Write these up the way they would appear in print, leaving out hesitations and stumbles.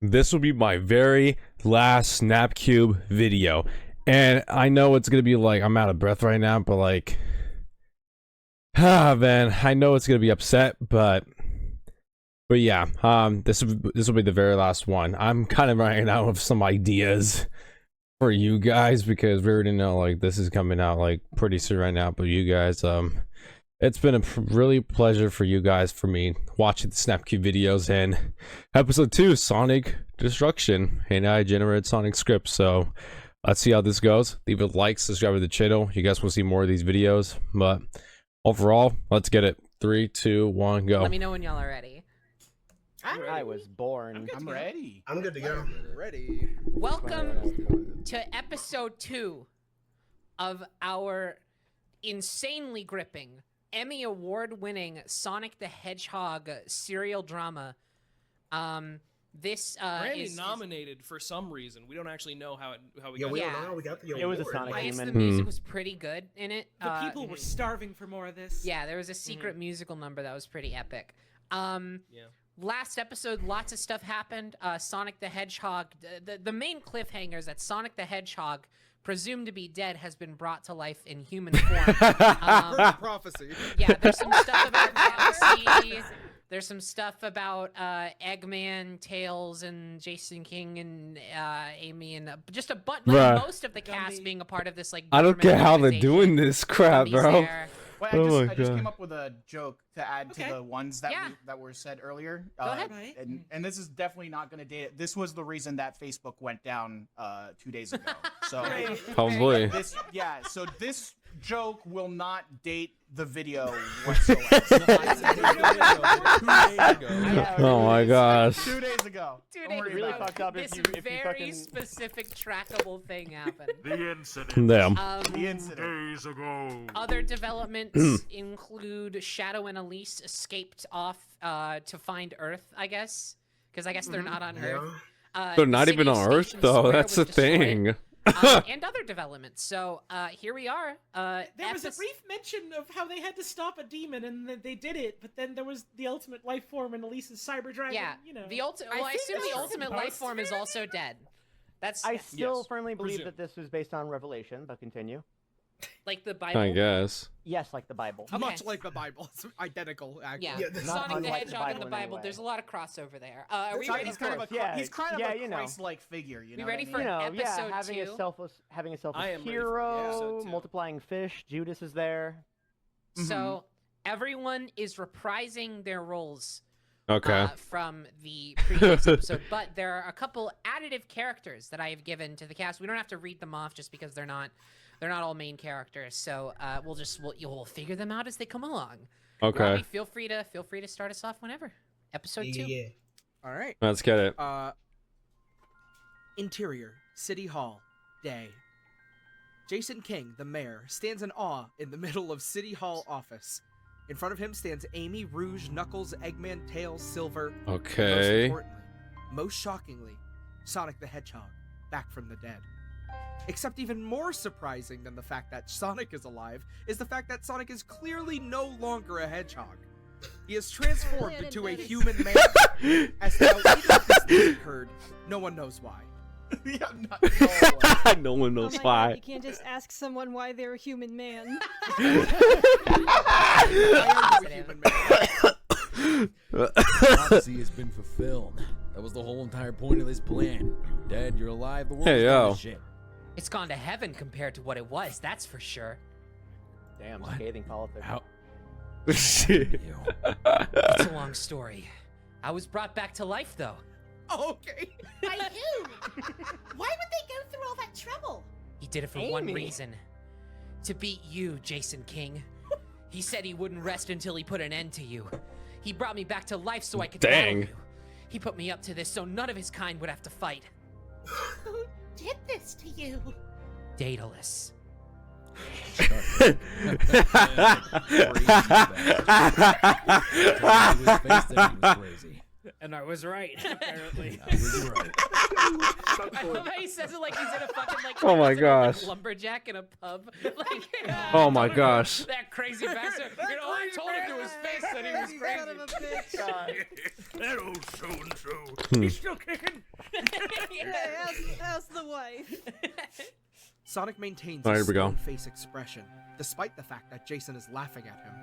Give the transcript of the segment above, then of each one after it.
This will be my very last Snapcube video. And I know it's gonna be like, I'm out of breath right now, but like, man, I know it's gonna be upset, but yeah, this will be the very last one. I'm kind of running out of some ideas for you guys because we already know like this is coming out like pretty soon right now. But you guys, it's been a really pleasure for you guys, for me, watching the Snapcube videos and episode 2, Sonic Destruction, and I generated Sonic script. So let's see how this goes. Leave a like, subscribe to the channel. You guys will see more of these videos, but overall, let's get it. 3, 2, 1, go. Let me know when y'all are ready. I was born. I'm ready. I'm good to go. Ready. Welcome to episode 2 of our insanely gripping, Emmy award-winning Sonic the Hedgehog serial drama. This Grammy is nominated for some reason. We don't actually know how we Yeah, got we it. don't know. We got the award. It was a Sonic I guess Demon. the music was pretty good in it. The people were starving for more of this. Yeah, there was a secret musical number that was pretty epic. Yeah. Last episode, lots of stuff happened. Sonic the Hedgehog, the main cliffhanger is that Sonic the Hedgehog, presumed to be dead, has been brought to life in human form. Prophecy. Yeah, there's some stuff about Prophecy. There's some stuff about Eggman, Tails, and Jason King, and Amy, and just a bunch. Bruh. Most of the cast being a part of this like. I don't get how they're government doing this crap, organization. bro. Somebody's there. Well, Oh my I just God. came up with a joke to add to Okay. the ones that Yeah. that were said earlier. Go ahead. Right. And this is definitely not going to date it. This was the reason that Facebook went down 2 days ago. So Probably. so this joke will not date the video whatsoever. Oh my gosh. 2 days ago. Dude, Don't worry really about it. fucked up this if you very fucking... specific trackable thing happened. The incident Damn. The incident. days ago. Other developments include Shadow and Elise escaped off to find Earth, I guess, because I guess they're not on Earth. They're The not city even of on Earth Station though. Square That's the was destroyed, thing. and other developments. So here we are. There was a brief mention of how they had to stop a demon, and that they did it. But then there was the ultimate life form and Elise's cyber dragon. Yeah, you know. the ultimate. Well, I think assume the that's ultimate life supposed form is also dead. That's I still Yes, firmly believe presume. that this was based on Revelation, but continue. like the Bible. I guess. Yes, like the Bible. Okay. Much like the Bible. It's identical, actually. Yeah, Yeah, this- Not Sonic the unlike the Hedgehog and Bible the in any Bible. way. There's a lot of crossover there. Are we He's ready he's for kind of a Yeah, he's kind of yeah, a you know. Christ-like figure. You We know ready what for I mean? You know, yeah, episode having 2? a selfless I am ready for hero, episode 2. multiplying fish. Judas is there. So everyone is reprising their roles Okay. from the previous episode, but there are a couple additive characters that I have given to the cast. We don't have to read them off just because they're not all main characters. So you'll figure them out as they come along. Okay. Robbie, feel free to start us off whenever. Episode 2. Yeah. All right. Let's get it. Interior, City Hall, day. Jason King, the mayor, stands in awe in the middle of City Hall office. In front of him stands Amy, Rouge, Knuckles, Eggman, Tails, Silver. and most Okay. importantly, most shockingly, Sonic the Hedgehog, back from the dead. Except even more surprising than the fact that Sonic is alive is the fact that Sonic is clearly no longer a hedgehog. He is transformed into a human man. As to how even if this thing occurred, no one knows why. Yeah, not, No one Oh knows my God, why. you can't just ask someone why they're a human man. I am a human man. Prophecy has been fulfilled. That was the whole entire point of this plan. You're dead, you're alive, the world's Hey, gone yo. to shit. It's gone to heaven compared to what it was, that's for sure. Damn, What? scathing politics. How? Shit. You. It's a long story. I was brought back to life though. Okay. By who? Why would they go through all that trouble? He did it for one Amy. reason. To beat you, Jason King. He said he wouldn't rest until he put an end to you. He brought me back to life so I could battle Dang. you. He put me up to this so none of his kind would have to fight. Who did this to you? Daedalus. Crazy. And I was right, apparently. That was right. I love how he says it like he's in a fucking like Oh my he's in a, like, gosh. lumberjack in a pub. Like, Oh my told him gosh. that crazy bastard. You know, I told him to his face that he was crazy. That old so-and-so. He's still kicking. Yeah, ask the wife. Sonic maintains All right, a here we go. stone face expression, despite the fact that Jason is laughing at him.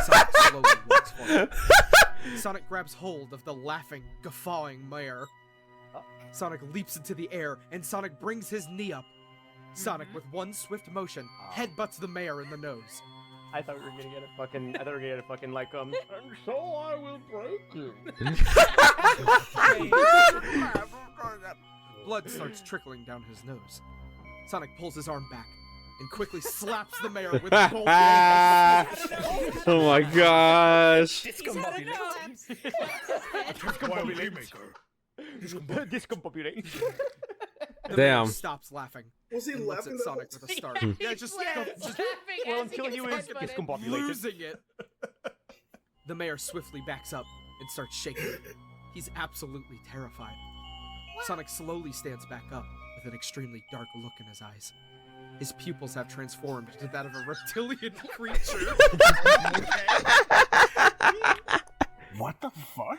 Sonic slowly walks forward. Sonic grabs hold of the laughing, guffawing mayor. Sonic leaps into the air, and Sonic brings his knee up. Sonic, with one swift motion, headbutts the mayor in the nose. I thought we were gonna get a fucking. I thought we were gonna get a fucking like And so I will break you. Blood starts trickling down his nose. Sonic pulls his arm back and quickly slaps the mayor with both hands. Oh my gosh. Discombobulate. The Damn. mayor stops laughing. Was he and looks laughing at the Sonic whole with a start. time? Yeah, just Laughing Well, as he until gets he was headbutted. discombobulated. losing it. The mayor swiftly backs up and starts shaking. He's absolutely terrified. Sonic slowly stands back up with an extremely dark look in his eyes. His pupils have transformed into that of a reptilian creature. What the fuck?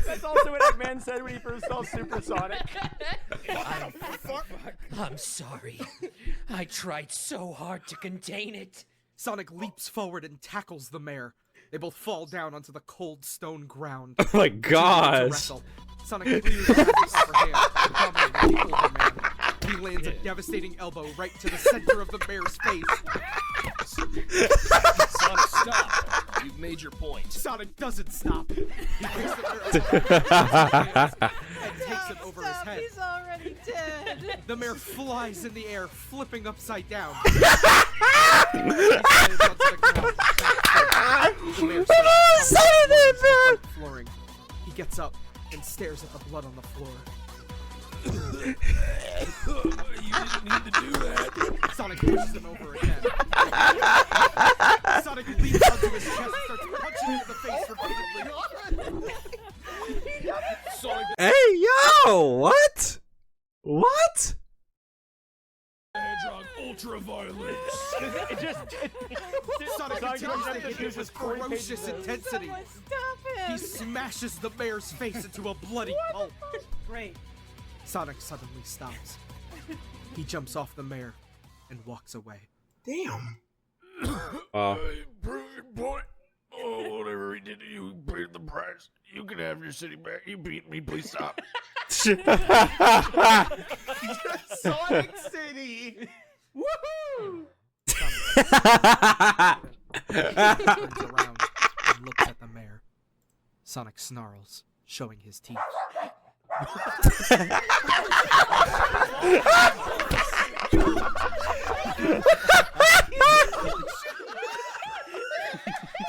That's also what Eggman said when he first saw Supersonic. I'm sorry. I tried so hard to contain it. Sonic leaps forward and tackles the mayor. They both fall down onto the cold stone ground. Oh my To gosh. wrestle. Sonic clears out his upper hand, dominating the older man. He lands a devastating elbow right to the center of the mayor's face. Sonic, stop. You've made your point. Sonic doesn't stop. He picks the mayor up and takes it over his Stop, head. he's already dead. The mayor flies in the air, flipping upside down. He slides onto the ground, back first. The mayor starts to white flooring. He gets up and stares at the blood on the floor. You didn't need to do that. Sonic pushes him over again. Sonic leaps onto his chest and starts punching him in the face repeatedly. Sonic Hey, yo! What? What? the Hedgehog ultra violence. Sonic attempts to hit him with ferocious intensity. Someone stop him. He smashes the mayor's face into a bloody pulp. Great. Sonic suddenly stops. He jumps off the mayor and walks away. Damn. Prove your point. Oh, whatever he did to you, he paid the price. You can have your city back. You beat me. Please stop. Sonic City. Woohoo! Sonic turns around and looks at the mayor. Sonic snarls, showing his teeth.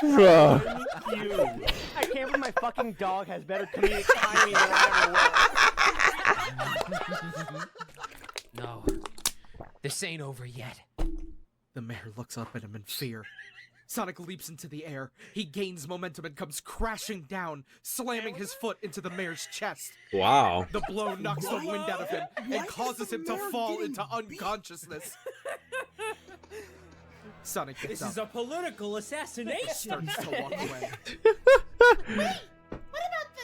Bro. I can't believe my fucking dog has better comedic timing than I ever will. No. This ain't over yet. The mayor looks up at him in fear. Sonic leaps into the air. He gains momentum and comes crashing down, slamming his foot into the mayor's chest. Wow. The blow knocks the wind out of him and causes him to fall into unconsciousness. Sonic gets This up, is a political assassination. starts to walk away.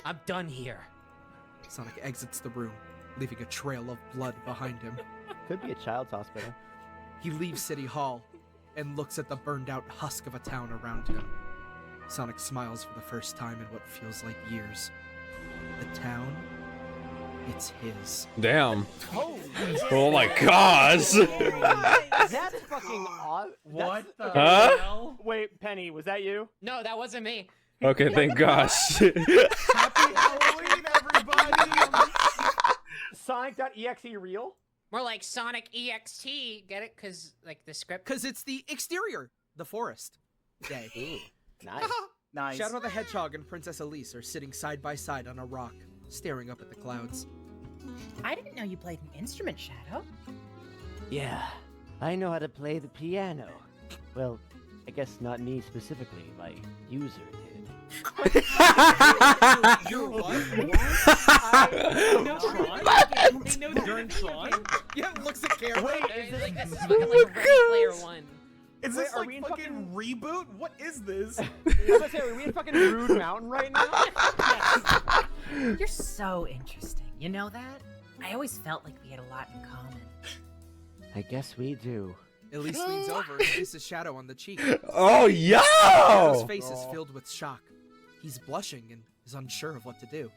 I'm done here. Sonic exits the room, leaving a trail of blood behind him. Could be a child's hospital. He leaves City Hall and looks at the burned out husk of a town around him. Sonic smiles for the first time in what feels like years. The town, it's his. Damn. Holy Oh my gosh. That's fucking odd. What the Huh? hell? Wait, Penny, was that you? No, that wasn't me. Okay, thank gosh. Happy Halloween, everybody! Sonic.exe real? More like Sonic EXT. Get it? Cause like the script. Because it's the exterior, the forest. Day. Ooh, nice. Nice. Shadow the Hedgehog and Princess Elise are sitting side by side on a rock, staring up at the clouds. I didn't know you played an instrument, Shadow. Yeah, I know how to play the piano. Well, I guess not me specifically, my user did. You're what? No, they know You're in Tron? Yeah, looks at camera. Wait, Like, this is fucking like Ready Player One. Is Wait, this are like we in fucking reboot? What is this? I was gonna say, are we in fucking Rude Mountain right now? You're so interesting. You know that? I always felt like we had a lot in common. I guess we do. Elise leans over and kisses Shadow on the cheek. Oh, yo! Shadow's face is filled with shock. He's blushing and is unsure of what to do.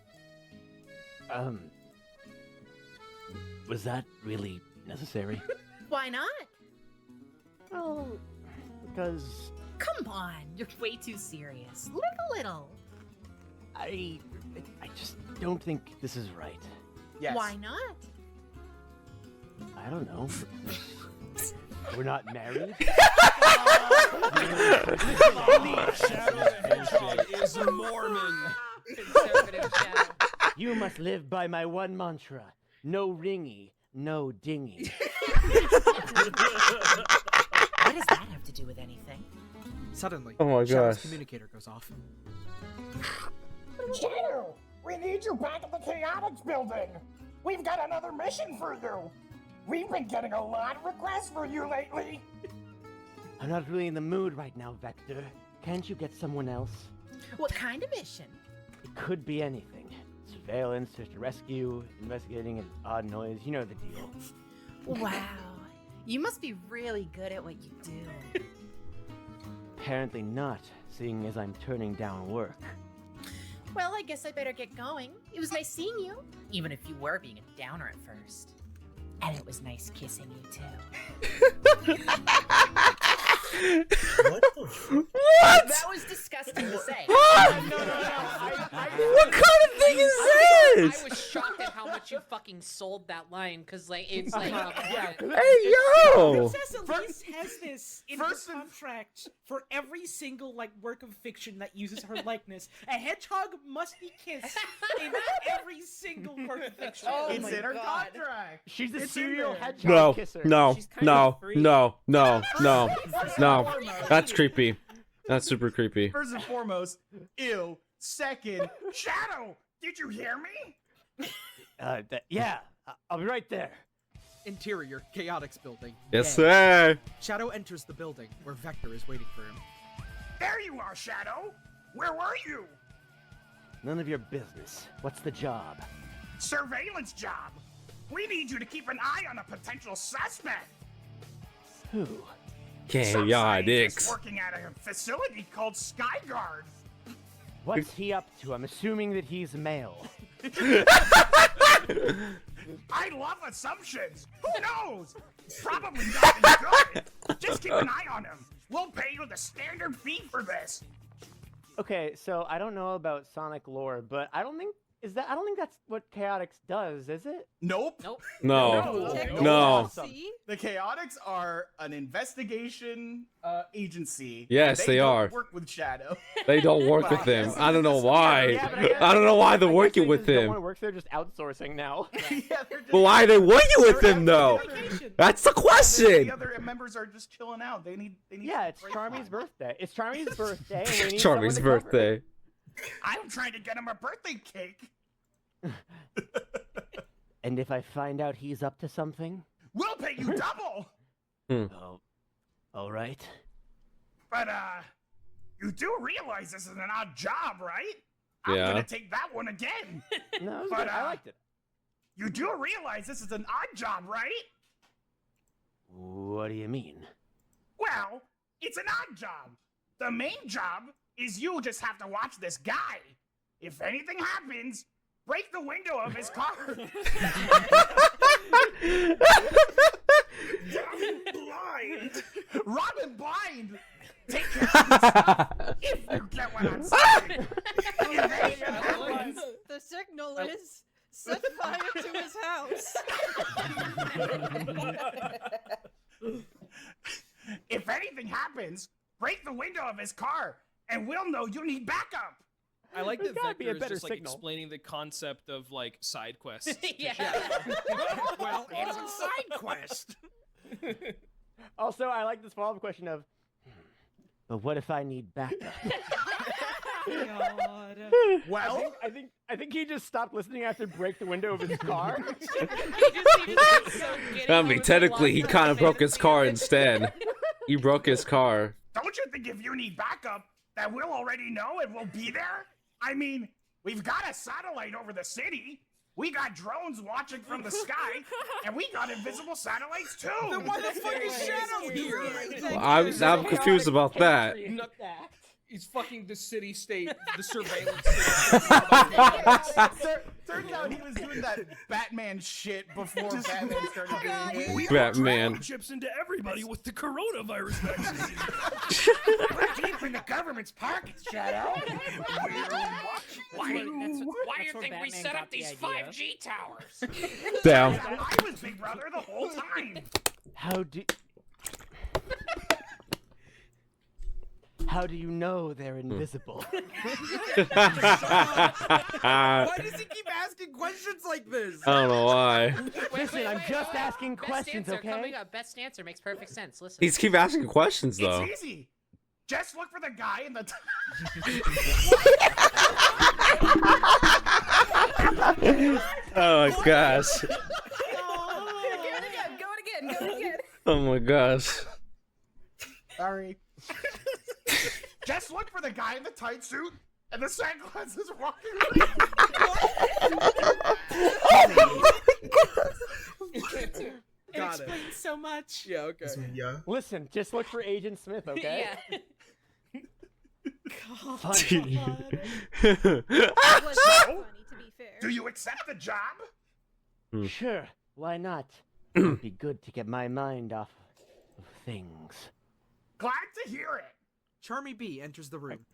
Was that really necessary? Why not? Well, because Come on, you're way too serious. Live a little. I just don't think this is right. Yes. Why not? I don't know. We're not married. Shadow the Hedgehog is a Mormon. Conservative Shadow. You must live by my one mantra: no ringy, no dingy. What does that have to do with anything? Suddenly, Oh my Shadow's gosh. communicator goes off. Shadow, we need you back at the Chaotix building. We've got another mission for you. We've been getting a lot of requests for you lately. I'm not really in the mood right now, Vector. Can't you get someone else? What kind of mission? It could be anything. Surveillance, search and rescue, investigating an odd noise. You know the deal. Wow. You must be really good at what you do. Apparently not, seeing as I'm turning down work. Well, I guess I better get going. It was nice seeing you. Even if you were being a downer at first. And it was nice kissing you, too. What the fuck? What? That was disgusting to say. What? No. What kind of thing is I this? was shocked at how much you fucking sold that line, because, like, it's like, yeah. Hey, yo! Princess Elise has this in her contract for every single work of fiction that uses her likeness. A hedgehog must be kissed in every single work of fiction. Oh It's my in her God. contract. She's a It's in serial there. hedgehog No, kisser. no, She's kind no, of a freak. no. That's creepy. That's super creepy. First and foremost, ew. Second, Shadow, did you hear me? Yeah, I'll be right there. Interior, Chaotix building. Yes, sir. Shadow enters the building, where Vector is waiting for him. There you are, Shadow. Where were you? None of your business. What's the job? Surveillance job. We need you to keep an eye on a potential suspect. Who? Some scientist Chaotix. working at a facility called Skyguard. What's he up to? I'm assuming that he's male. I love assumptions. Who knows? Probably nothing good. Just keep an eye on him. We'll pay you the standard fee for this. Okay, so I don't know about Sonic lore, but I don't think that's what Chaotix does, is it? nope. Nope. No. Technically, No. See? The Chaotix are an investigation agency. Yes, they don't are. Work with Shadow. They don't work with him. I don't know Yeah, why. but I guess- I don't know why they're I guess working they with just don't him. want to work there, just outsourcing now. Yeah, they're just, But why are they working with him though? Vacation. That's the the question. other members are just chilling out. They need. Yeah, it's break Charmy's time. birthday. It's Charmy's birthday. And we need someone Charmy's to cover it. birthday. I'm trying to get him a birthday cake. And if I find out he's up to something? We'll pay you double. Oh, all right. But you do realize this is an odd job, right? I'm Yeah. gonna take that one again. No, it was But, good. I liked it. You do realize this is an odd job, right? What do you mean? Well, it's an odd job. The main job is you just have to watch this guy. If anything happens, break the window of his car. Robin blind. Robin blind. Take care of this stuff. If you get what I'm saying. If anything happens, The signal is set fire to his house. if anything happens, break the window of his car, and we'll know you need backup. I like that gotta be a Vector is better just like signal. explaining the concept of like side quests. Yeah. Well, it's a side quest. Also, I like this follow-up question of, but what if I need backup? God. Well, I think he just stopped listening after break the window of his car. He just needed to get so giddy I he mean, was technically, he lost kind in of broke his fantasy. car instead. You broke his car. Don't you think if you need backup, that we'll already know and we'll be there? I mean, we've got a satellite over the city. We got drones watching from the sky, and we got invisible satellites too. Then why the fuck is Shadow here? Well, I'm confused about that. He's fucking the city state, the surveillance Turned out he was doing that Batman shit before Batman started doing it. We Batman. chips into everybody with the coronavirus vaccine. We're deep in the government's pockets, Shadow. Why do you where think we Batman set got up the these idea. 5G towers? Damn. I was Big Brother the whole time. How do you know they're invisible? Why does he keep asking questions like this? I don't know why. Listen, I'm just asking Best questions, answer okay? coming up. Best answer makes perfect sense. Listen. He's keep asking questions though. It's easy. Just look for the guy in the. Oh my gosh. Go it again. Go it again. Go it again. Oh my gosh. Sorry. Just look for the guy in the tight suit and the sunglasses walking. It explains so much. Yeah, okay. Listen, just look for Agent Smith, okay? Yeah. God. Funny. It was funny, to be fair. Do you accept the job? Sure, why not? It'd be good to get my mind off of things. Glad to hear it. Charmy B enters the room.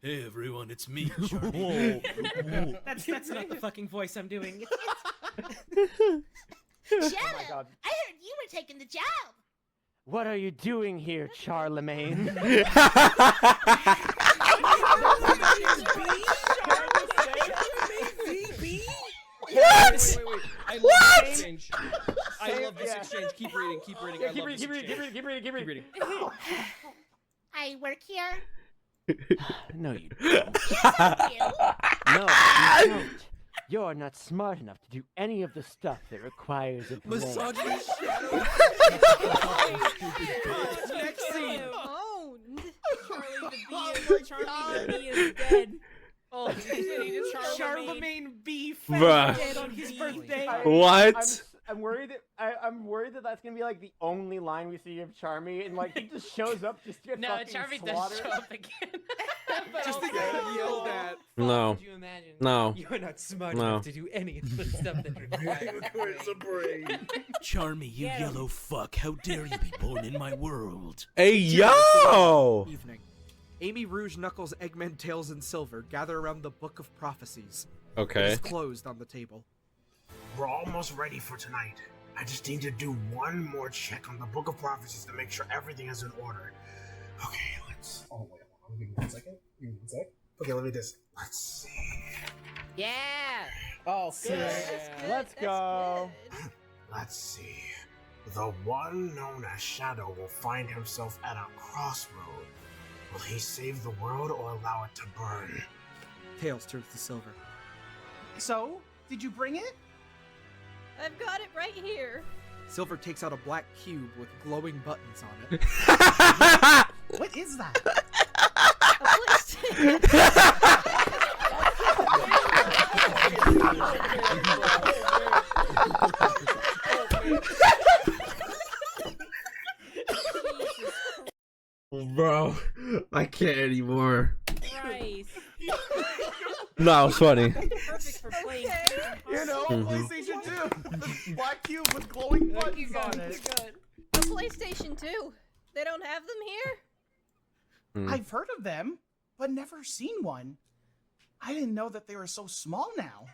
Hey everyone, it's me, Charlie. That's not the fucking voice I'm doing. Shadow, God. I heard you were taking the job. What are you doing here, Charlemagne? Wait. I love this exchange. I love this exchange. Keep reading. Keep reading. I love this exchange. Keep reading. I work here. No, you So cute. No, you don't. You're not smart enough to do any of the stuff that requires a brain. Misogynist Shadow. Next scene. Owned. Charlie the Bee is dead. Oh, Charlemagne B. Bruh. dead on his birthday. What? I'm worried that I'm worried that that's gonna be like the only line we see of Charmy, and like he just shows up just to get no, fucking Charmy does slaughtered. show up again. Just to get yelled at. No. Could you imagine? No. You're not smart No. enough to do any of the stuff that requires a brain. Charmy, you Get him. yellow fuck. How dare you be born in my world? Hey yo! Evening. Amy, Rouge, Knuckles, Eggman, Tails, and Silver gather around the Book of Prophecies. It Okay. is closed on the table. We're almost ready for tonight. I just need to do one more check on the Book of Prophecies to make sure everything is in order. Okay, let's. Oh, wait. Give me 1 second. Give me 1 sec. Okay, let me just. Let's see. Yeah. Oh, Let's go. Let's see. The one known as Shadow will find himself at a crossroad. Will he save the world or allow it to burn? Tails turns to Silver. So, did you bring it? I've got it right here. Silver takes out a black cube with glowing buttons on it. What is that? A PlayStation. Bro, I can't anymore. Christ. No, it's funny. Perfect for playing. You know, PlayStation 2. The black cube with glowing buttons on it. A PlayStation 2. They don't have them here? I've heard of them, but never seen one. I didn't know that they were so small now.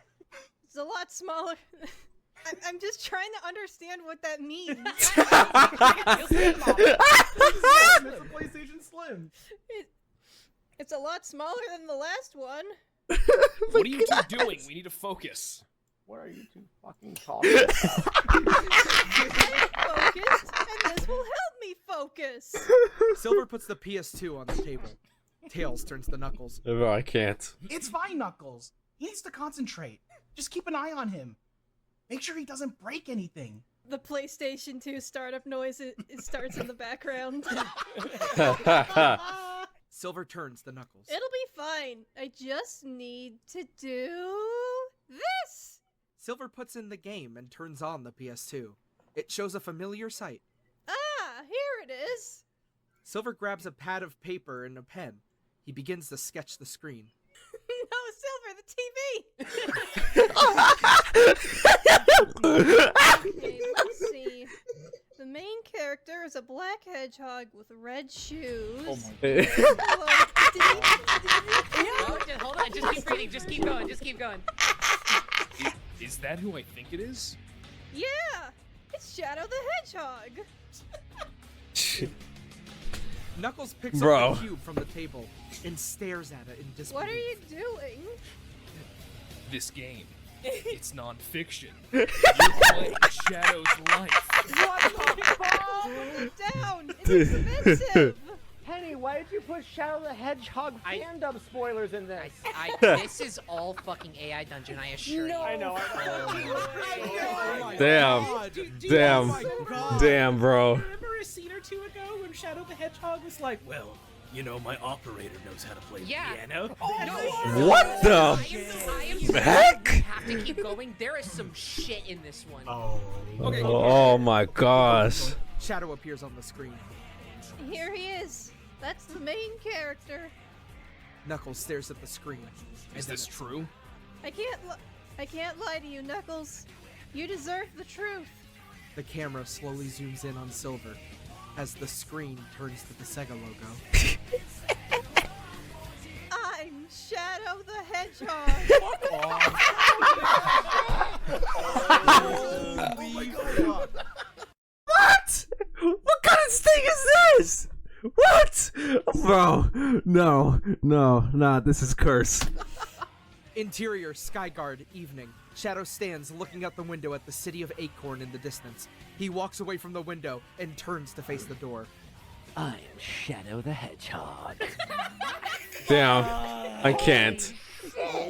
It's a lot smaller. I'm just trying to understand what that means. It's a PlayStation Slim. It's a lot smaller than the last one. What are you two doing? We need to focus. What are you two fucking talking about? Focused, and this will help me focus. Silver puts the PS2 on the table. Tails turns to Knuckles. Bro, I can't. It's fine, Knuckles. He needs to concentrate. Just keep an eye on him. Make sure he doesn't break anything. The PlayStation 2 startup noise it starts in the background. Silver turns to Knuckles. It'll be fine. I just need to do this. Silver puts in the game and turns on the PS2. It shows a familiar sight. Ah, here it is. Silver grabs a pad of paper and a pen. He begins to sketch the screen. No, Silver, the TV. Okay, let's see. The main character is a black hedgehog with red shoes. Oh my Hold on, just keep reading, just keep going, just keep going. Is that who I think it is? Yeah, it's Shadow the Hedgehog. Knuckles picks Bro. up the cube from the table and stares at it in disbelief. What are you doing? This game. It's non-fiction. You're playing Shadow's life. What the fuck? Put it down. It's expensive. Penny, why did you put Shadow the Hedgehog fandom spoilers in this? This is all fucking AI Dungeon, I assure you. I know. Damn. Damn. Damn, bro. Remember a scene or two ago when Shadow the Hedgehog was like, Well, you know, my operator knows how to play the Yeah. piano. What the I am heck? You have to keep going. There is some shit in this one. Okay. Oh my gosh. Shadow appears on the screen. Here he is. That's the main character. Knuckles stares at the screen. Is this true? I can't lie to you, Knuckles. You deserve the truth. The camera slowly zooms in on Silver as the screen turns to the Sega logo. I'm Shadow the Hedgehog. What? What kind of thing is this? What? Bro, no, nah, this is curse. Interior, Skyguard, evening. Shadow stands looking out the window at the city of Acorn in the distance. He walks away from the window and turns to face the door. I am Shadow the Hedgehog. Damn, I can't.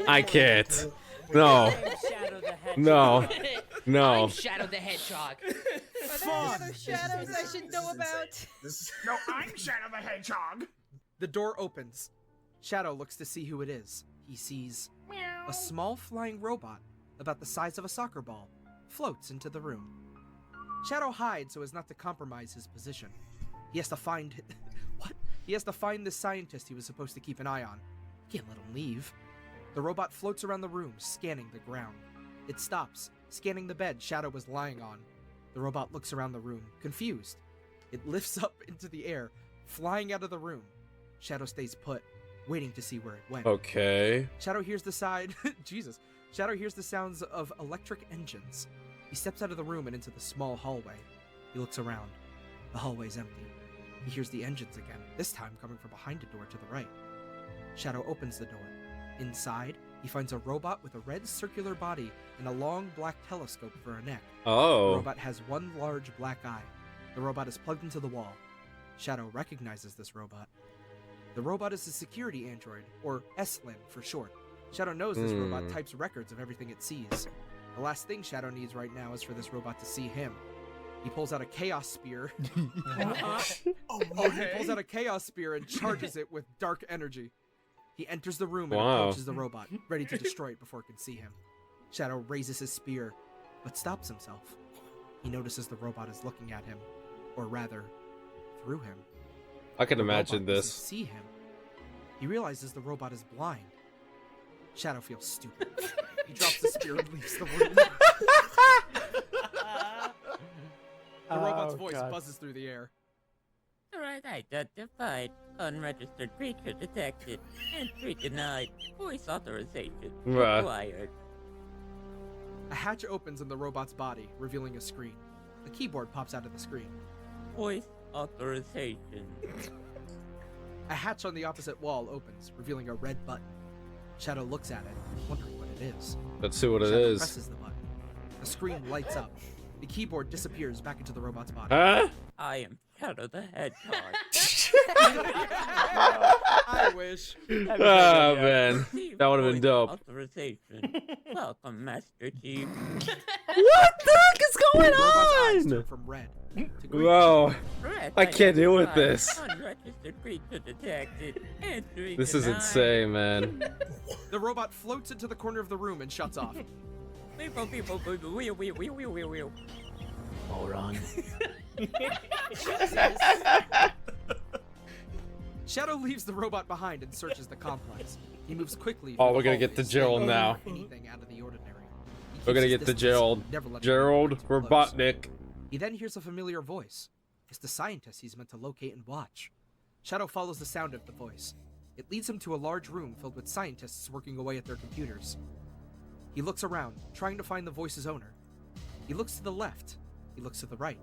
I can't. No. No. No. I'm Shadow the Hedgehog. Are there other shadows I should know about? No, I'm Shadow the Hedgehog. The door opens. Shadow looks to see who it is. He sees a small flying robot, about the size of a soccer ball, floats into the room. Shadow hides so as not to compromise his position. He has to find... What? He has to find the scientist he was supposed to keep an eye on. Can't let him leave. The robot floats around the room, scanning the ground. It stops, scanning the bed Shadow was lying on. The robot looks around the room, confused. It lifts up into the air, flying out of the room. Shadow stays put, waiting to see where it went. Okay. Shadow hears the Jesus. Shadow hears the sounds of electric engines. He steps out of the room and into the small hallway. He looks around. The hallway's empty. He hears the engines again, this time coming from behind a door to the right. Shadow opens the door. Inside, he finds a robot with a red circular body and a long black telescope for a neck. Oh. The robot has one large black eye. The robot is plugged into the wall. Shadow recognizes this robot. The robot is a security android, or SLIN for short. Shadow knows this robot types records of everything it sees. The last thing Shadow needs right now is for this robot to see him. He pulls out a chaos spear. He pulls out a chaos spear and charges it with dark energy. He enters the room and approaches the robot, ready to destroy it before it can see him. Shadow raises his spear, but stops himself. He notices the robot is looking at him, or rather, through him. I can The imagine robot doesn't this. see him. He realizes the robot is blind. Shadow feels stupid. He drops the spear and leaves the room. The robot's voice buzzes through the air. Alright, identified. Unregistered creature detected. Entry denied. Voice authorization Bruh. required. A hatch opens in the robot's body, revealing a screen. A keyboard pops out of the screen. Voice authorization. A hatch on the opposite wall opens, revealing a red button. Shadow looks at it, wondering what it is. Let's see what it Shadow is. presses the button. The screen lights up. The keyboard disappears back into the robot's body. Huh? I am Shadow the Hedgehog. I wish. Oh man, that would have been dope. Authorization. Welcome, Master Chief. What the heck is going Robot's eyes on? turn from red to green. Whoa, Red I can't deal with this. Unregistered creature detected. Entry This is denied. insane, man. The robot floats into the corner of the room and shuts off. Wheel. Moron. Shadow leaves the robot behind and searches the complex. He moves quickly. Oh, through we're gonna the get the hallways, Gerald looking now. for anything out of the ordinary. He We're gonna keeps his get the distance, Gerald. never letting Gerald anyone too close. Robotnik. He then hears a familiar voice. It's the scientist he's meant to locate and watch. Shadow follows the sound of the voice. It leads him to a large room filled with scientists working away at their computers. He looks around, trying to find the voice's owner. He looks to the left. He looks to the right.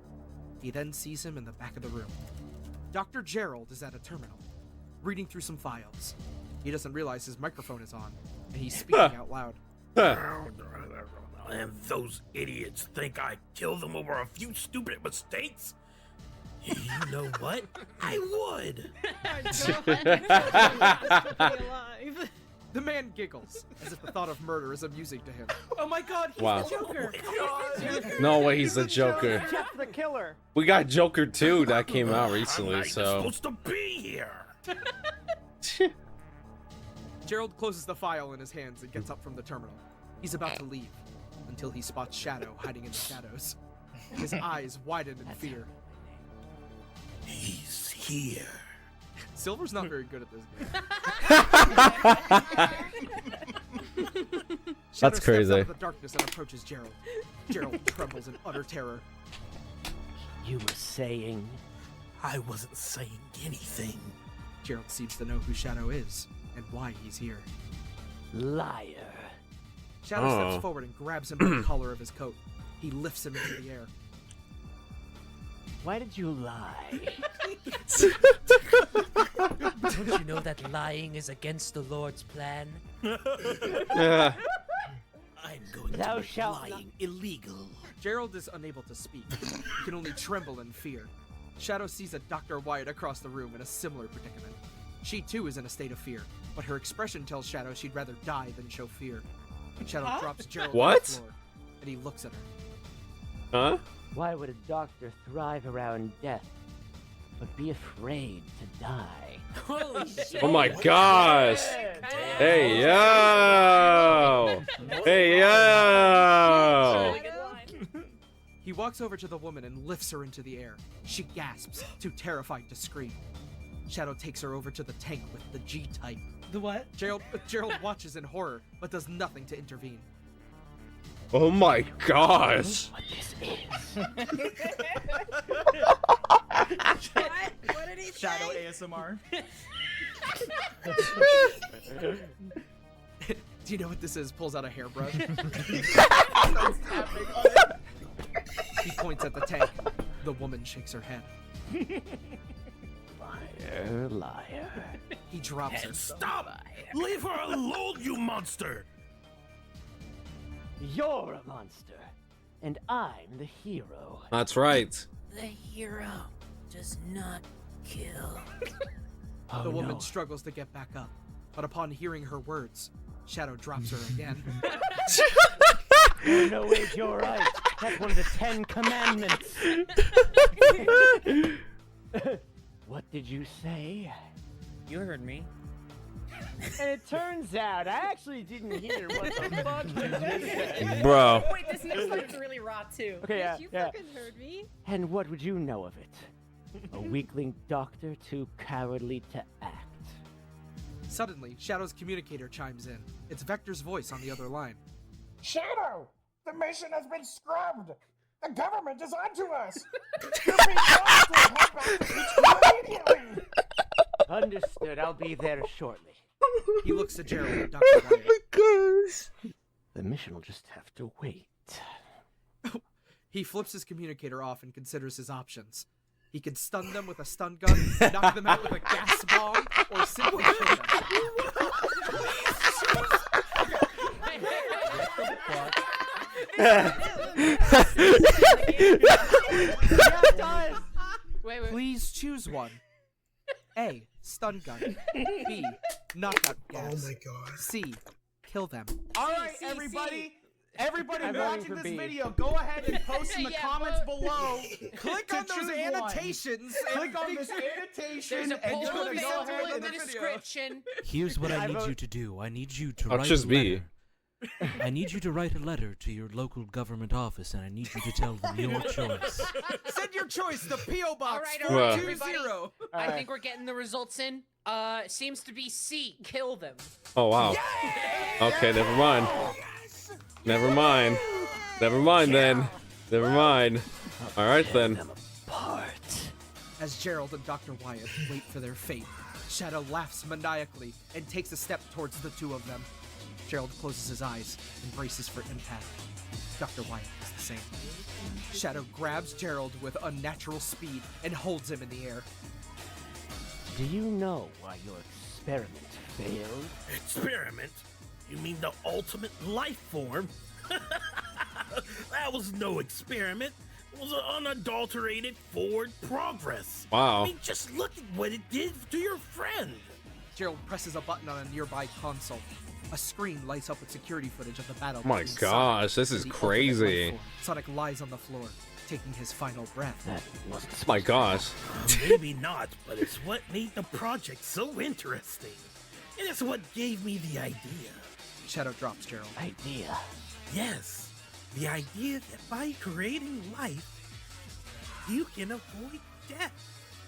He then sees him in the back of the room. Dr. Gerald is at a terminal, reading through some files. He doesn't realize his microphone is on, and he's speaking out loud. And those idiots think I killed them over a few stupid mistakes? You know what? I would. alive. The man giggles, as if the thought of murder is amusing to him. Oh my god, he's Wow. the Joker. No way, he's the Joker. Jeff the killer. We got Joker 2 that came out I'm recently, not even so. supposed to be here. Gerald closes the file in his hands and gets up from the terminal. He's about to leave, until he spots Shadow hiding in the shadows. His eyes widen in fear. He's here. Silver's not very good at this game. Shadow That's steps crazy. out of the darkness and approaches Gerald. Gerald trembles in utter terror. You were saying? I wasn't saying anything. Gerald seems to know who Shadow is and why he's here. Liar. Shadow Oh. steps forward and grabs him by the collar of his coat. He lifts him into the air. Why did you lie? Don't you know that lying is against the Lord's plan? Yeah. I'm going Thou to make shalt lying illegal. Gerald is unable to speak. He can only tremble in fear. Shadow sees a Dr. Wyatt across the room in a similar predicament. She too is in a state of fear, but her expression tells Shadow she'd rather die than show fear. Shadow drops Gerald to What? the floor, and he looks at her. Huh? Why would a doctor thrive around death, but be afraid to die? Holy shit. Oh my gosh! Hey yo! Hey yo! He walks over to the woman and lifts her into the air. She gasps, too terrified to scream. Shadow takes her over to the tank with the G-type. The what? Gerald watches in horror, but does nothing to intervene. Oh my gosh! What this is? What did he say? Shadow ASMR. Do you know what this is? Pulls out a hairbrush. He points at the tank. The woman shakes her head. Liar, liar. He drops her. And stop! Leave her alone, you monster! You're a monster, and I'm the hero. That's right. The hero does not kill. Oh, The woman no. struggles to get back up, but upon hearing her words, Shadow drops her again. Oh, no, wait, you're right. That's one of the 10 Commandments. What did you say? You heard me. And it turns out I actually didn't hear what the fuck you just said. Bro. Wait, this next one's really raw too. Okay, yeah, You yeah. fucking heard me. And what would you know of it? A weakling doctor too cowardly to act. Suddenly, Shadow's communicator chimes in. It's Vector's voice on the other line. Shadow, the mission has been scrubbed. The government is onto us. You're being asked to head back to HQ immediately. Understood, I'll be there shortly. He looks to Gerald and Dr. Wyatt. The mission will just have to wait. He flips his communicator off and considers his options. He can stun them with a stun gun, knock them out with a gas bomb, or simply kill them. Wait. Please choose one. A. Stun gun. B. Knockout gas. Oh my god. C. Kill them. All right, everybody. Everybody I'm voting watching for this B. video, go ahead and post in the Yeah, comments vote. below. Click to on those choose one. annotations. and Click on make this sure- annotation, There's a and poll you're gonna go available ahead in and the video. description. Here's what I I need vote- you to do. I need you to I'll write choose a B. letter. I need you to write a letter to your local government office, and I need you to tell them your choice. Send your choice to P.O. Box All right, 420. I think we're getting the results in. Seems to be C. Kill them. Oh wow. Okay, never mind. Never mind. Never mind then. Never mind. All right then. As Gerald and Dr. Wyatt wait for their fate, Shadow laughs maniacally and takes a step towards the two of them. Gerald closes his eyes and braces for impact. Dr. Wyatt does the same. Shadow grabs Gerald with unnatural speed and holds him in the air. Do you know why your experiment failed? Experiment? You mean the ultimate life form? That was no experiment. It was an unadulterated forward progress. Wow. I mean, just look at what it did to your friend. Gerald presses a button on a nearby console. A screen lights up with security footage of the battle. Oh my between gosh, Sonic this and is the ultimate crazy. life form. Sonic lies on the floor, taking his final breath. Oh my gosh. Maybe not, but it's what made the project so interesting. And it's what gave me the idea. Shadow drops Gerald. Idea. Yes, the idea that by creating life, you can avoid death.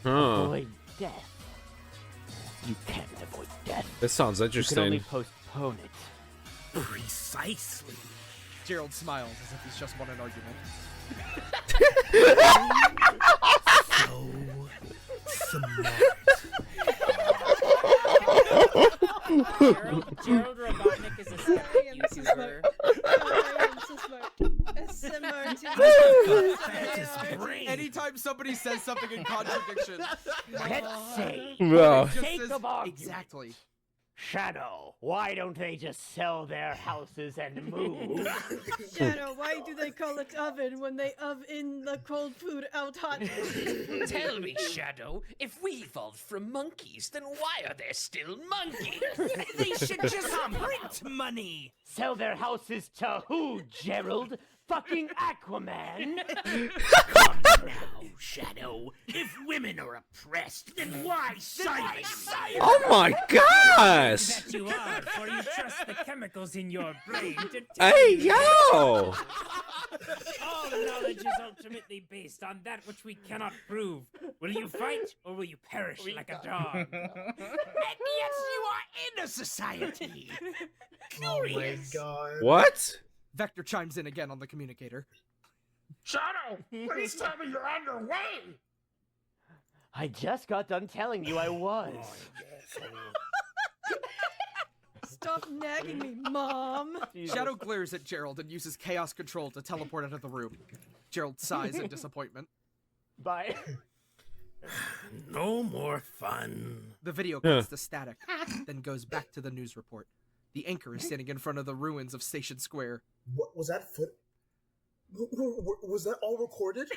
Huh. Avoid death. You can't avoid death. This sounds You can only interesting. postpone it. Precisely. Gerald smiles as if he's just won an argument. So smart. Gerald Robotnik is a skeptic YouTuber. Anytime somebody says something in contradiction, Let's say. Wow. just Sake says- of argument. exactly. Shadow, why don't they just sell their houses and move? Shadow, why do they call it oven when they oven the cold food out hot? Tell me, Shadow, if we evolved from monkeys, then why are there still monkeys? They should just print money. Sell their houses to who, Gerald? Fucking Aquaman? Come now, Shadow. If women are oppressed, then why silence? Oh my gosh. That you are, for you trust the chemicals in your brain to Hey you. yo. All knowledge is ultimately based on that which we cannot prove. Will you fight, or will you perish like a dog? And yes, you are in a society. Oh my god. What? Vector chimes in again on the communicator. Shadow, please tell me you're on your way. I just got done telling you I was. Stop nagging me, Mom. Shadow glares at Gerald and uses chaos control to teleport out of the room. Gerald sighs in disappointment. Bye. No more fun. The video cuts to static, then goes back to the news report. The anchor is standing in front of the ruins of Station Square. What was that foot? Was that all recorded?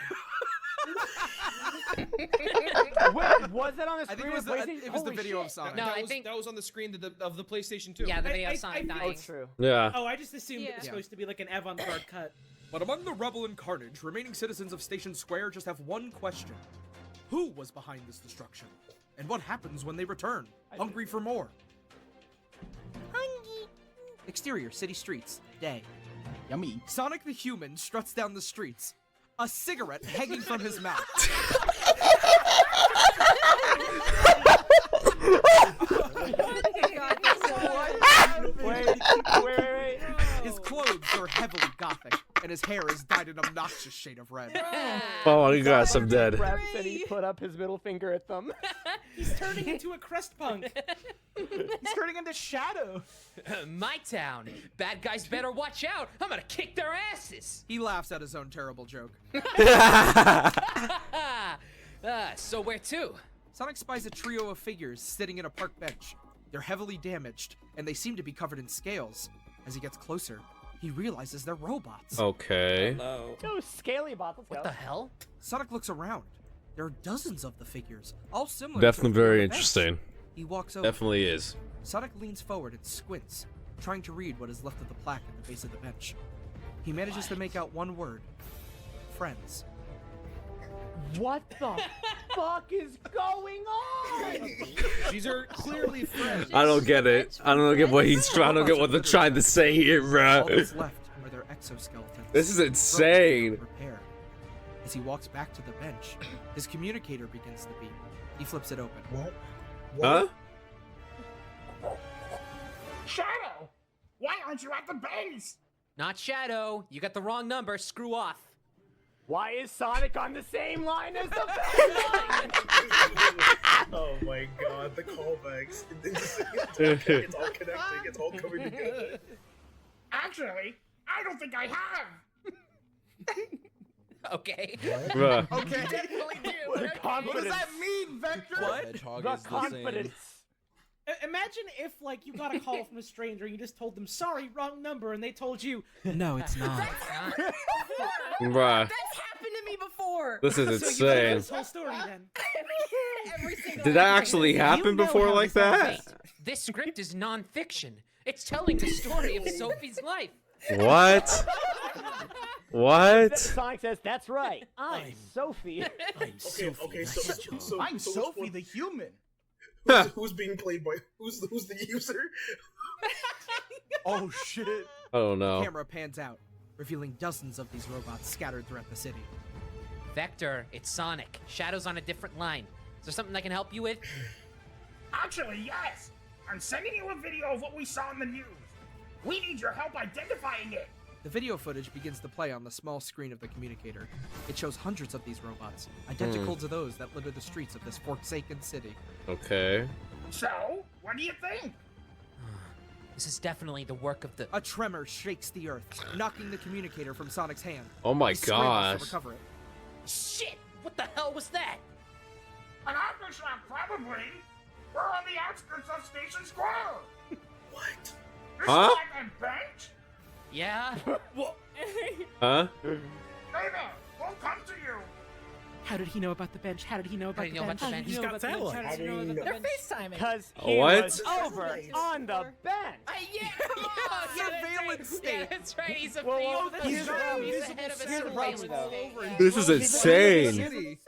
Wait, was that on the I screen? think it was the video of Sonic. No, that I was, think- that was on the screen of the PlayStation 2. Yeah, the video I- of Sonic Oh, dying. true. Yeah. Oh, I just assumed it was Yeah. supposed to be like an avant-garde cut. But among the rubble and carnage, remaining citizens of Station Square just have one question. Who was behind this destruction? And what happens when they return? Hungry for more. Hungry. Exterior, city streets, day. Yummy. Sonic the Human struts down the streets, a cigarette hanging from his mouth. God, that's so Wait. His clothes are heavily gothic, and his hair is dyed an obnoxious shade of red. Oh my gosh, I'm dead. Reps and he put up his middle finger at them. He's turning into a crest punk. He's turning into Shadow. My town. Bad guys better watch out. I'm gonna kick their asses. He laughs at his own terrible joke. So where to? Sonic spies a trio of figures sitting in a park bench. They're heavily damaged, and they seem to be covered in scales. As he gets closer, he realizes they're robots. Okay. Those scaly bots. What the hell? Sonic looks around. There are dozens of the figures, all similar. Definitely to the very bench. interesting. He walks over. Definitely is. Sonic leans forward and squints, trying to read what is left of the plaque at the base of the bench. He manages to make out one word. Friends. What the fuck is going on? These are clearly friends. I don't get it. I don't get what he's trying. I don't get what they're trying to say here, All bro. that's left are their exoskeletons. This is insane. broken beyond repair. As he walks back to the bench, his communicator begins to beep. He flips it open. What? Huh? Shadow, why aren't you at the base? Not Shadow. You got the wrong number. Screw off. Why is Sonic on the same line as the Oh my god, the callbacks. It's all connecting, it's all coming together. Actually, I don't think I have. Okay. Bruh. Okay. Definitely do. What Okay. does that mean, Vector? The confidence. Imagine if, like, you got a call from a stranger and you just told them, sorry, wrong number, and they told you, No, it's not. Bruh. That's happened to me before. This is so you told insane. this whole story then. Every single Did that time. actually happen You know before how like this all that? went. This script is non-fiction. It's telling the story of Sophie's life. What? What? Sonic says, that's right. I'm Sophie. Okay, so I'm so Sophie the human. who's being played by who's the user? Oh shit. Oh The no. camera pans out, revealing dozens of these robots scattered throughout the city. Vector, it's Sonic. Shadow's on a different line. Is there something I can help you with? Actually, yes. I'm sending you a video of what we saw in the news. We need your help identifying it. The video footage begins to play on the small screen of the communicator. It shows hundreds of these robots, identical to those that litter the streets of this forsaken city. Okay. So, what do you think? This is definitely the work of the... A tremor shakes the earth, knocking the communicator from Sonic's hand. Oh my He scrambles gosh. to recover it. Shit! What the hell was that? An aftershock, probably. We're on the outskirts of Station Square. What? This Huh? is like a bench? Yeah? Huh? Hey there, we'll come to you. How did he know about the bench? How did he know about How did he know about the bench? He's got satellite. How did he know about the They're bench? FaceTiming. Because he What? was over on the bench. Yeah, come on. Surveillance state. Yeah, that's right. He's a Well, field. here's the problem. He's the head of a Here's the problem, surveillance though. state. This is insane.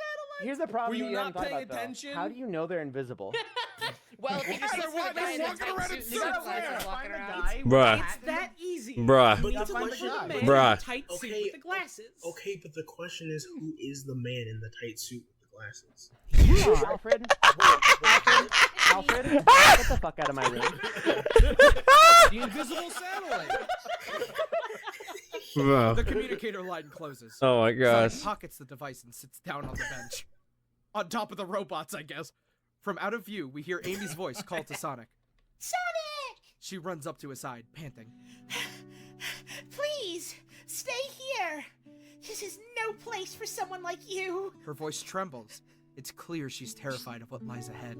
Here's the problem Were you that you haven't not talked paying about, though. attention? How do you know they're invisible? Well, if you just listen to the guy in the tight suit and sunglasses walking around. Bruh. It's that easy. Bruh. You need to But look the for the question- man Bruh. in the tight suit Okay, with the glasses. Okay, but the question is, who is the man in the tight suit with the glasses? Alfred? Alfred? Get the fuck out of my room. The invisible satellite. Bro. The communicator line closes. Oh my gosh. Sonic pockets the device and sits down on the bench. On top of the robots, I guess. From out of view, we hear Amy's voice call to Sonic. Sonic! She runs up to his side, panting. Please, stay here. This is no place for someone like you. Her voice trembles. It's clear she's terrified of what lies ahead,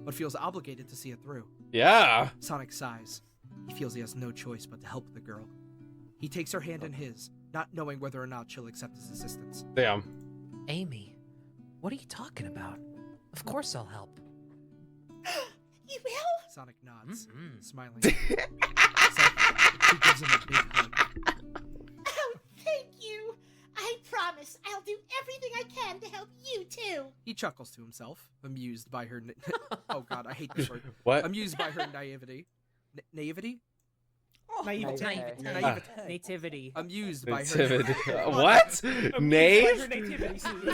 but feels obligated to see it through. Yeah. Sonic sighs. He feels he has no choice but to help the girl. He takes her hand in his, not knowing whether or not she'll accept his assistance. Damn. Amy, what are you talking about? Of course I'll help. You will? Sonic nods, Mm-mm. smiling. She gives him a big hug. Oh, thank you. I promise I'll do everything I can to help you too. He chuckles to himself, amused by her. Oh God, I hate this word. What? Amused by her naivety. Naivety? Naivete. Nativity. Amused by her. Nativity. What? Nave? Nativity scene.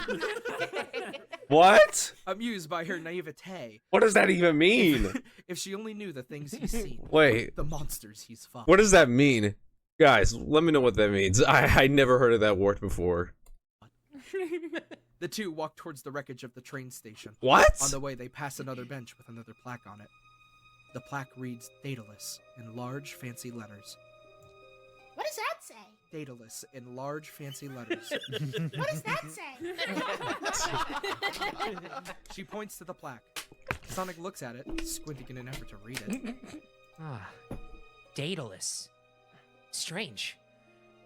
What? Amused by her naivete. What does that even mean? If she only knew the things he's seen. Wait. The monsters he's fought. What does that mean? Guys, let me know what that means. I never heard of that word before. The two walk towards the wreckage of the train station. What? On the way, they pass another bench with another plaque on it. The plaque reads Datus in large, fancy letters. What does that say? Datus in large, fancy letters. What does that say? She points to the plaque. Sonic looks at it, squinting in an effort to read it. Ah, Daedalus. Strange.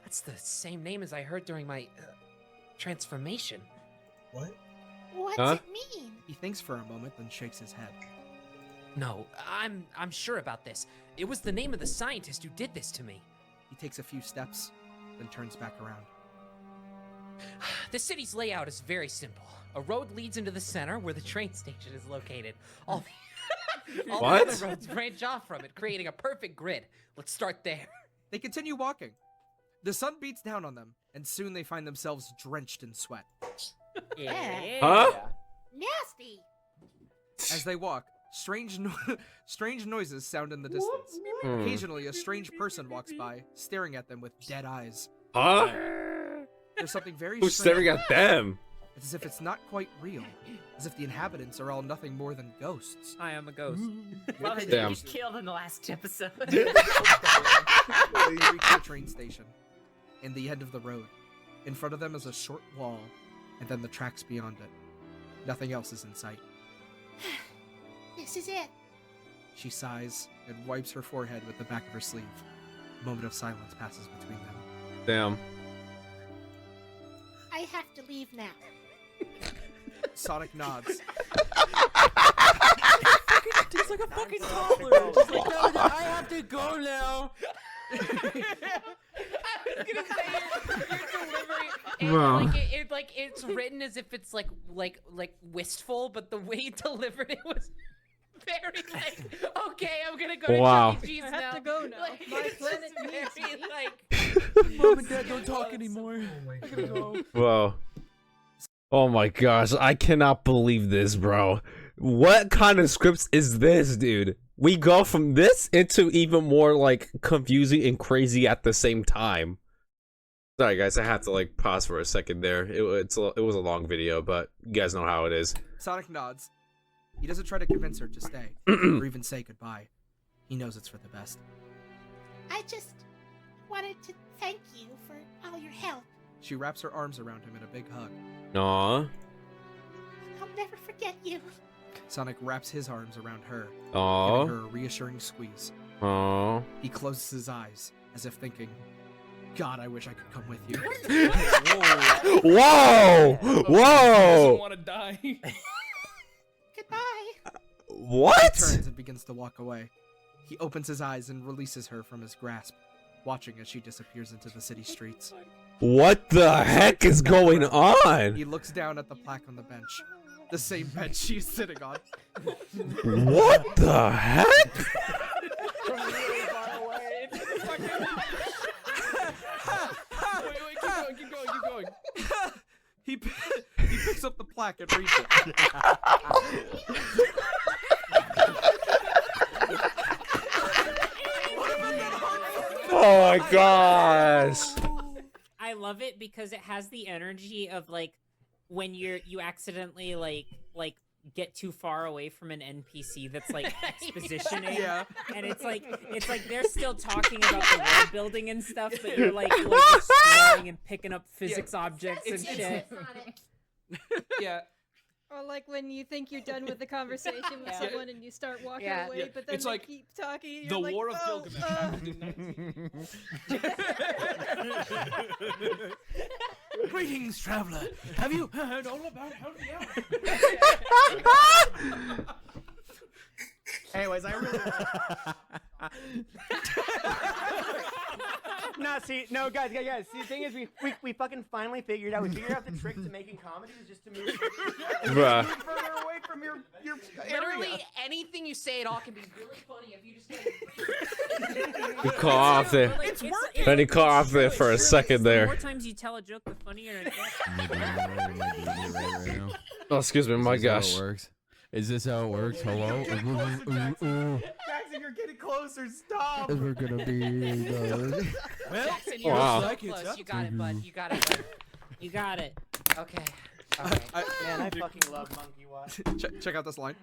That's the same name as I heard during my transformation. What? What's Huh? it mean? He thinks for a moment, then shakes his head. No, I'm sure about this. It was the name of the scientist who did this to me. He takes a few steps, then turns back around. The city's layout is very simple. A road leads into the center where the train station is located. All the What? other roads branch off from it, creating a perfect grid. Let's start there. They continue walking. The sun beats down on them, and soon they find themselves drenched in sweat. Huh? Nasty. As they walk, strange noises sound in the distance. Hmm. Occasionally, a strange person walks by, staring at them with dead eyes. Huh? There's something very Who's strange. staring at them? It's as if it's not quite real. As if the inhabitants are all nothing more than ghosts. I am a ghost. Well, they Damn. just killed in the last episode. They reach the train station. In the end of the road. In front of them is a short wall, and then the tracks beyond it. Nothing else is in sight. This is it. She sighs and wipes her forehead with the back of her sleeve. A moment of silence passes between them. Damn. I have to leave now. Sonic nods. He's like a fucking toddler. Just like, no, I have to go now. I was gonna say your delivery, Wow. it's written as if it's like wistful, but the way you delivered it was very like, okay, I'm gonna go Wow. to Chuck E. Cheese I now. have to go now. Like, My it's planet just needs very, me. like, Mom and Dad don't talk anymore. I gotta go. Whoa. Oh my gosh, I cannot believe this, bro. What kind of scripts is this, dude? We go from this into even more like confusing and crazy at the same time. Sorry guys, I had to like pause for a second there. It was a long video, but you guys know how it is. Sonic nods. He doesn't try to convince her to stay, or even say goodbye. He knows it's for the best. I just wanted to thank you for all your help. She wraps her arms around him in a big hug. Aw. I'll never forget you. Sonic wraps his arms around her, Aw. giving her a reassuring squeeze. Aw. He closes his eyes, as if thinking, God, I wish I could come with you. Whoa! Doesn't Whoa! want to die. Goodbye. What? He turns and begins to walk away. He opens his eyes and releases her from his grasp, watching as she disappears into the city streets. What the heck is going on? He looks down at the plaque on the bench. The same bench she's sitting on. What the heck? From really far away. Wait, keep going. He picks up the plaque and reads it. Oh my gosh. I love it because it has the energy of like when you accidentally like get too far away from an NPC that's like expositioning. Yeah. And it's like they're still talking about the world building and stuff, but you're like exploring and picking up physics objects and shit. Yeah. Or like when you think you're done with the conversation with Yeah. someone and you start walking Yeah. away, but then It's they like keep talking. And The you're like, War of oh, Gilgamesh happened in 19... Greetings, traveler. Have you heard all about how Anyways, I really. No, guys. See, the thing is, we fucking finally figured out. We figured out the trick to making comedy is just to move Bruh. further away from your Literally area. anything you say at all can be really funny if you just like. You call off there. It's working. Then he caught off there for a second The there. more times you tell a joke, the funnier it gets. Oh, excuse me, my Is this how gosh. it works? Is this how it works? Hello? Jackson, you're getting closer. Stop. We're gonna be done. Well, Jackson, you're Wow. so close. You got it, bud. You got it. Bud. You got it. Okay. Man, I fucking love Monkey Watch. Check out this line.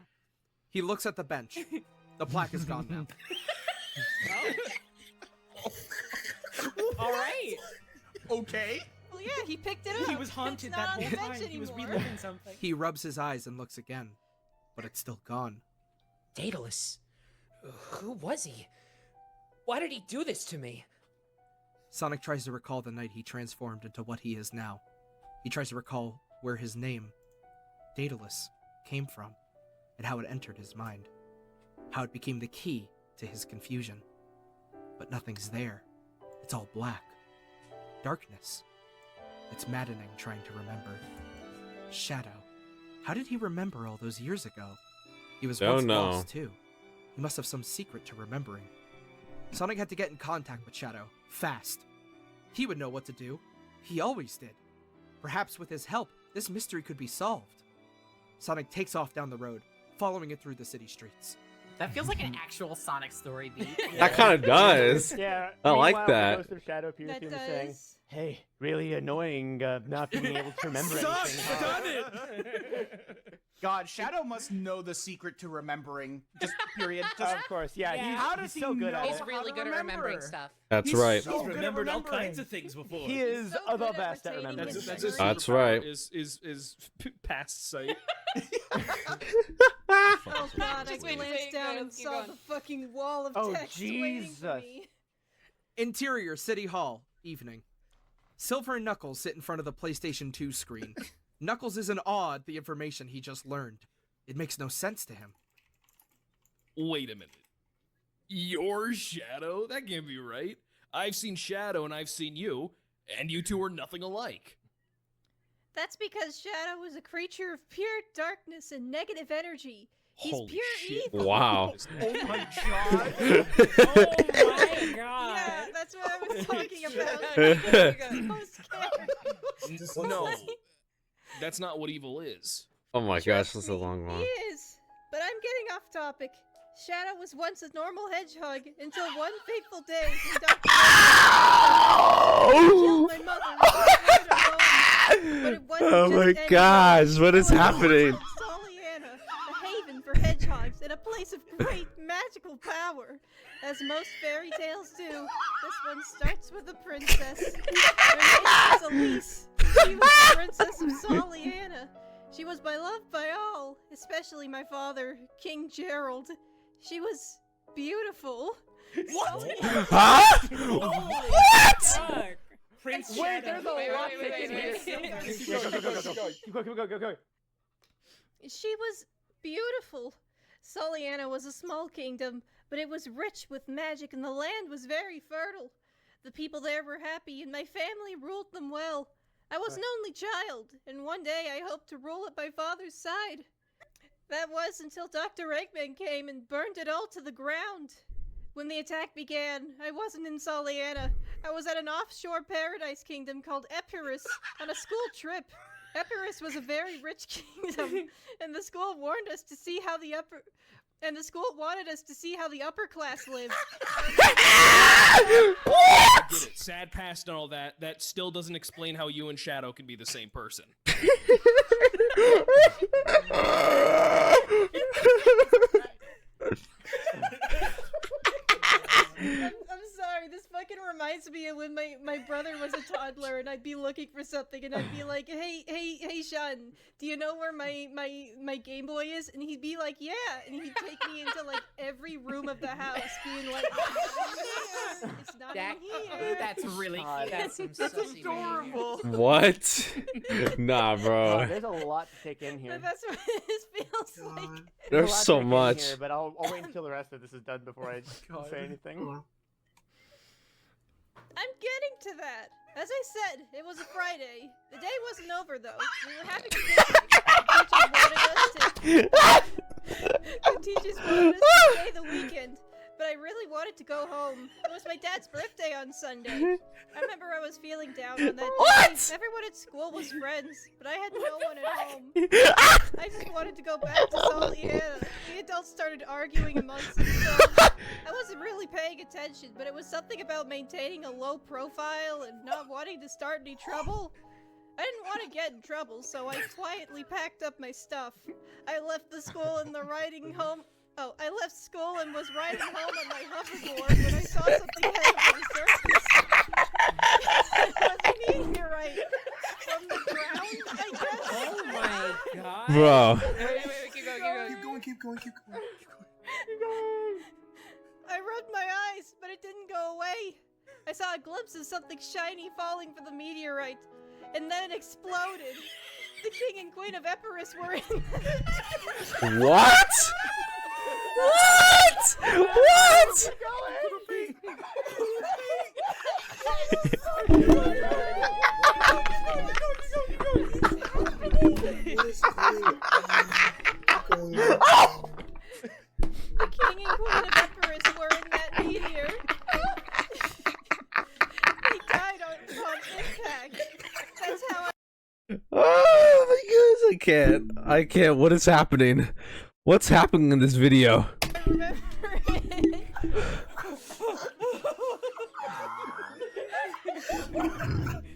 He looks at the bench. The plaque is gone now. All right. Okay. Well, yeah, he picked it up. He was haunted It's that not on whole the time. bench He was anymore. reliving something. He rubs his eyes and looks again, but it's still gone. Daedalus. Who was he? Why did he do this to me? Sonic tries to recall the night he transformed into what he is now. He tries to recall where his name Datus came from, and how it entered his mind. How it became the key to his confusion. But nothing's there. It's all black. Darkness. It's maddening trying to remember. Shadow. How did he remember all those years ago? He was once lost too. He must have some secret to remembering. Sonic had to get in contact with Shadow, fast. He would know what to do. He always did. Perhaps with his help, this mystery could be solved. Sonic takes off down the road, following it through the city streets. That feels like an actual Sonic story beat. That kind of does. Yeah, I like meanwhile, that. The ghost of Shadow appears That to him saying, does. "Hey, really annoying not being able to remember anything." huh?" Done it. God, Shadow must know the secret to remembering. Just period. Just, Of course, yeah. Yeah. How does he's so he good know at He's it. really good at remembering stuff. That's He's right. so He's good at remembered all remembering. kinds of things before. He is So the good at best at retaining remembering. his That's memory. That's right. Is past sight. Oh god, I Just wait, glanced down and keep saw going. the fucking wall of Oh, text waiting for Jesus. me. Interior City Hall, evening. Silver and Knuckles sit in front of the PlayStation 2 screen. Knuckles is in awe at the information he just learned. It makes no sense to him. Wait a minute. Your Shadow? That can't be right. I've seen Shadow and I've seen you, and you two are nothing alike. That's because Shadow is a creature of pure darkness and negative energy. He's Holy pure shit. evil. Wow. oh my god. Oh my god. Yeah, that's what I was talking about. Most characters. No. That's not what evil is. Oh my gosh, Trust this is a me, long He one. is. But I'm getting off topic. Shadow was once a normal hedgehog until one fateful day when Dr. killed my mother and destroyed her home. But it wasn't Oh just my any gosh, hedgehog. what is It was happening? Soliana, a haven for hedgehogs and a place of great magical power. As most fairy tales do, this one starts with a princess. Her name was Elise. She was the princess of Soliana. She was beloved by all, especially my father, King Gerald. She was beautiful. What? Huh? Fuck. Prince Wait, Shadow. there's a lot taken here. Go. She was beautiful. Soliana was a small kingdom, but it was rich with magic and the land was very fertile. The people there were happy and my family ruled them well. I was an only child, and one day I hoped to rule at my father's side. That was until Dr. Eggman came and burned it all to the ground. When the attack began, I wasn't in Soliana. I was at an offshore paradise kingdom called Epirus on a school trip. Epirus was a very rich kingdom, and the school warned us to see how the upper... And the school wanted us to see how the upper class lives. I get it. Sad past and all that. That still doesn't explain how you and Shadow can be the same person. I'm sorry, this fucking reminds me of when my brother was a toddler and I'd be looking for something and I'd be like, hey Sean, do you know where my Game Boy is? And he'd be like, yeah, and he'd take me into like every room of the house being like, it's not in here. That's really cute. That's some sussy adorable. What? Nah, bro. There's a lot to take in here. That's what this feels like. There's a lot to so take in much. here, but I'll wait until the rest of this is done before I say anything. I'm getting to that. As I said, it was a Friday. The day wasn't over though. We were having a picnic. The teachers wanted us to stay the weekend, but I really wanted to go home. It was my dad's birthday on Sunday. I remember I was feeling down on that day. What? Everyone at school was friends, but I had no one at home. I just wanted to go back to Soliana. The adults started arguing amongst themselves. I wasn't really paying attention, but it was something about maintaining a low profile and not wanting to start any trouble. I didn't want to get in trouble, so I quietly packed up my stuff. I left the school and I left school and was riding home on my hoverboard when I saw something heading for the surface. It was a meteorite from the ground, I guess. Oh my god. Bro. Wait, keep going. Keep going. I rubbed my eyes, but it didn't go away. I saw a glimpse of something shiny falling for the meteorite, and then it exploded. The king and queen of Epirus were in. What? What? What? The king and queen of Epirus were in that meteor. They died on impact. That's how Oh my goodness, I can't. What is happening? What's happening in this video? I remember it.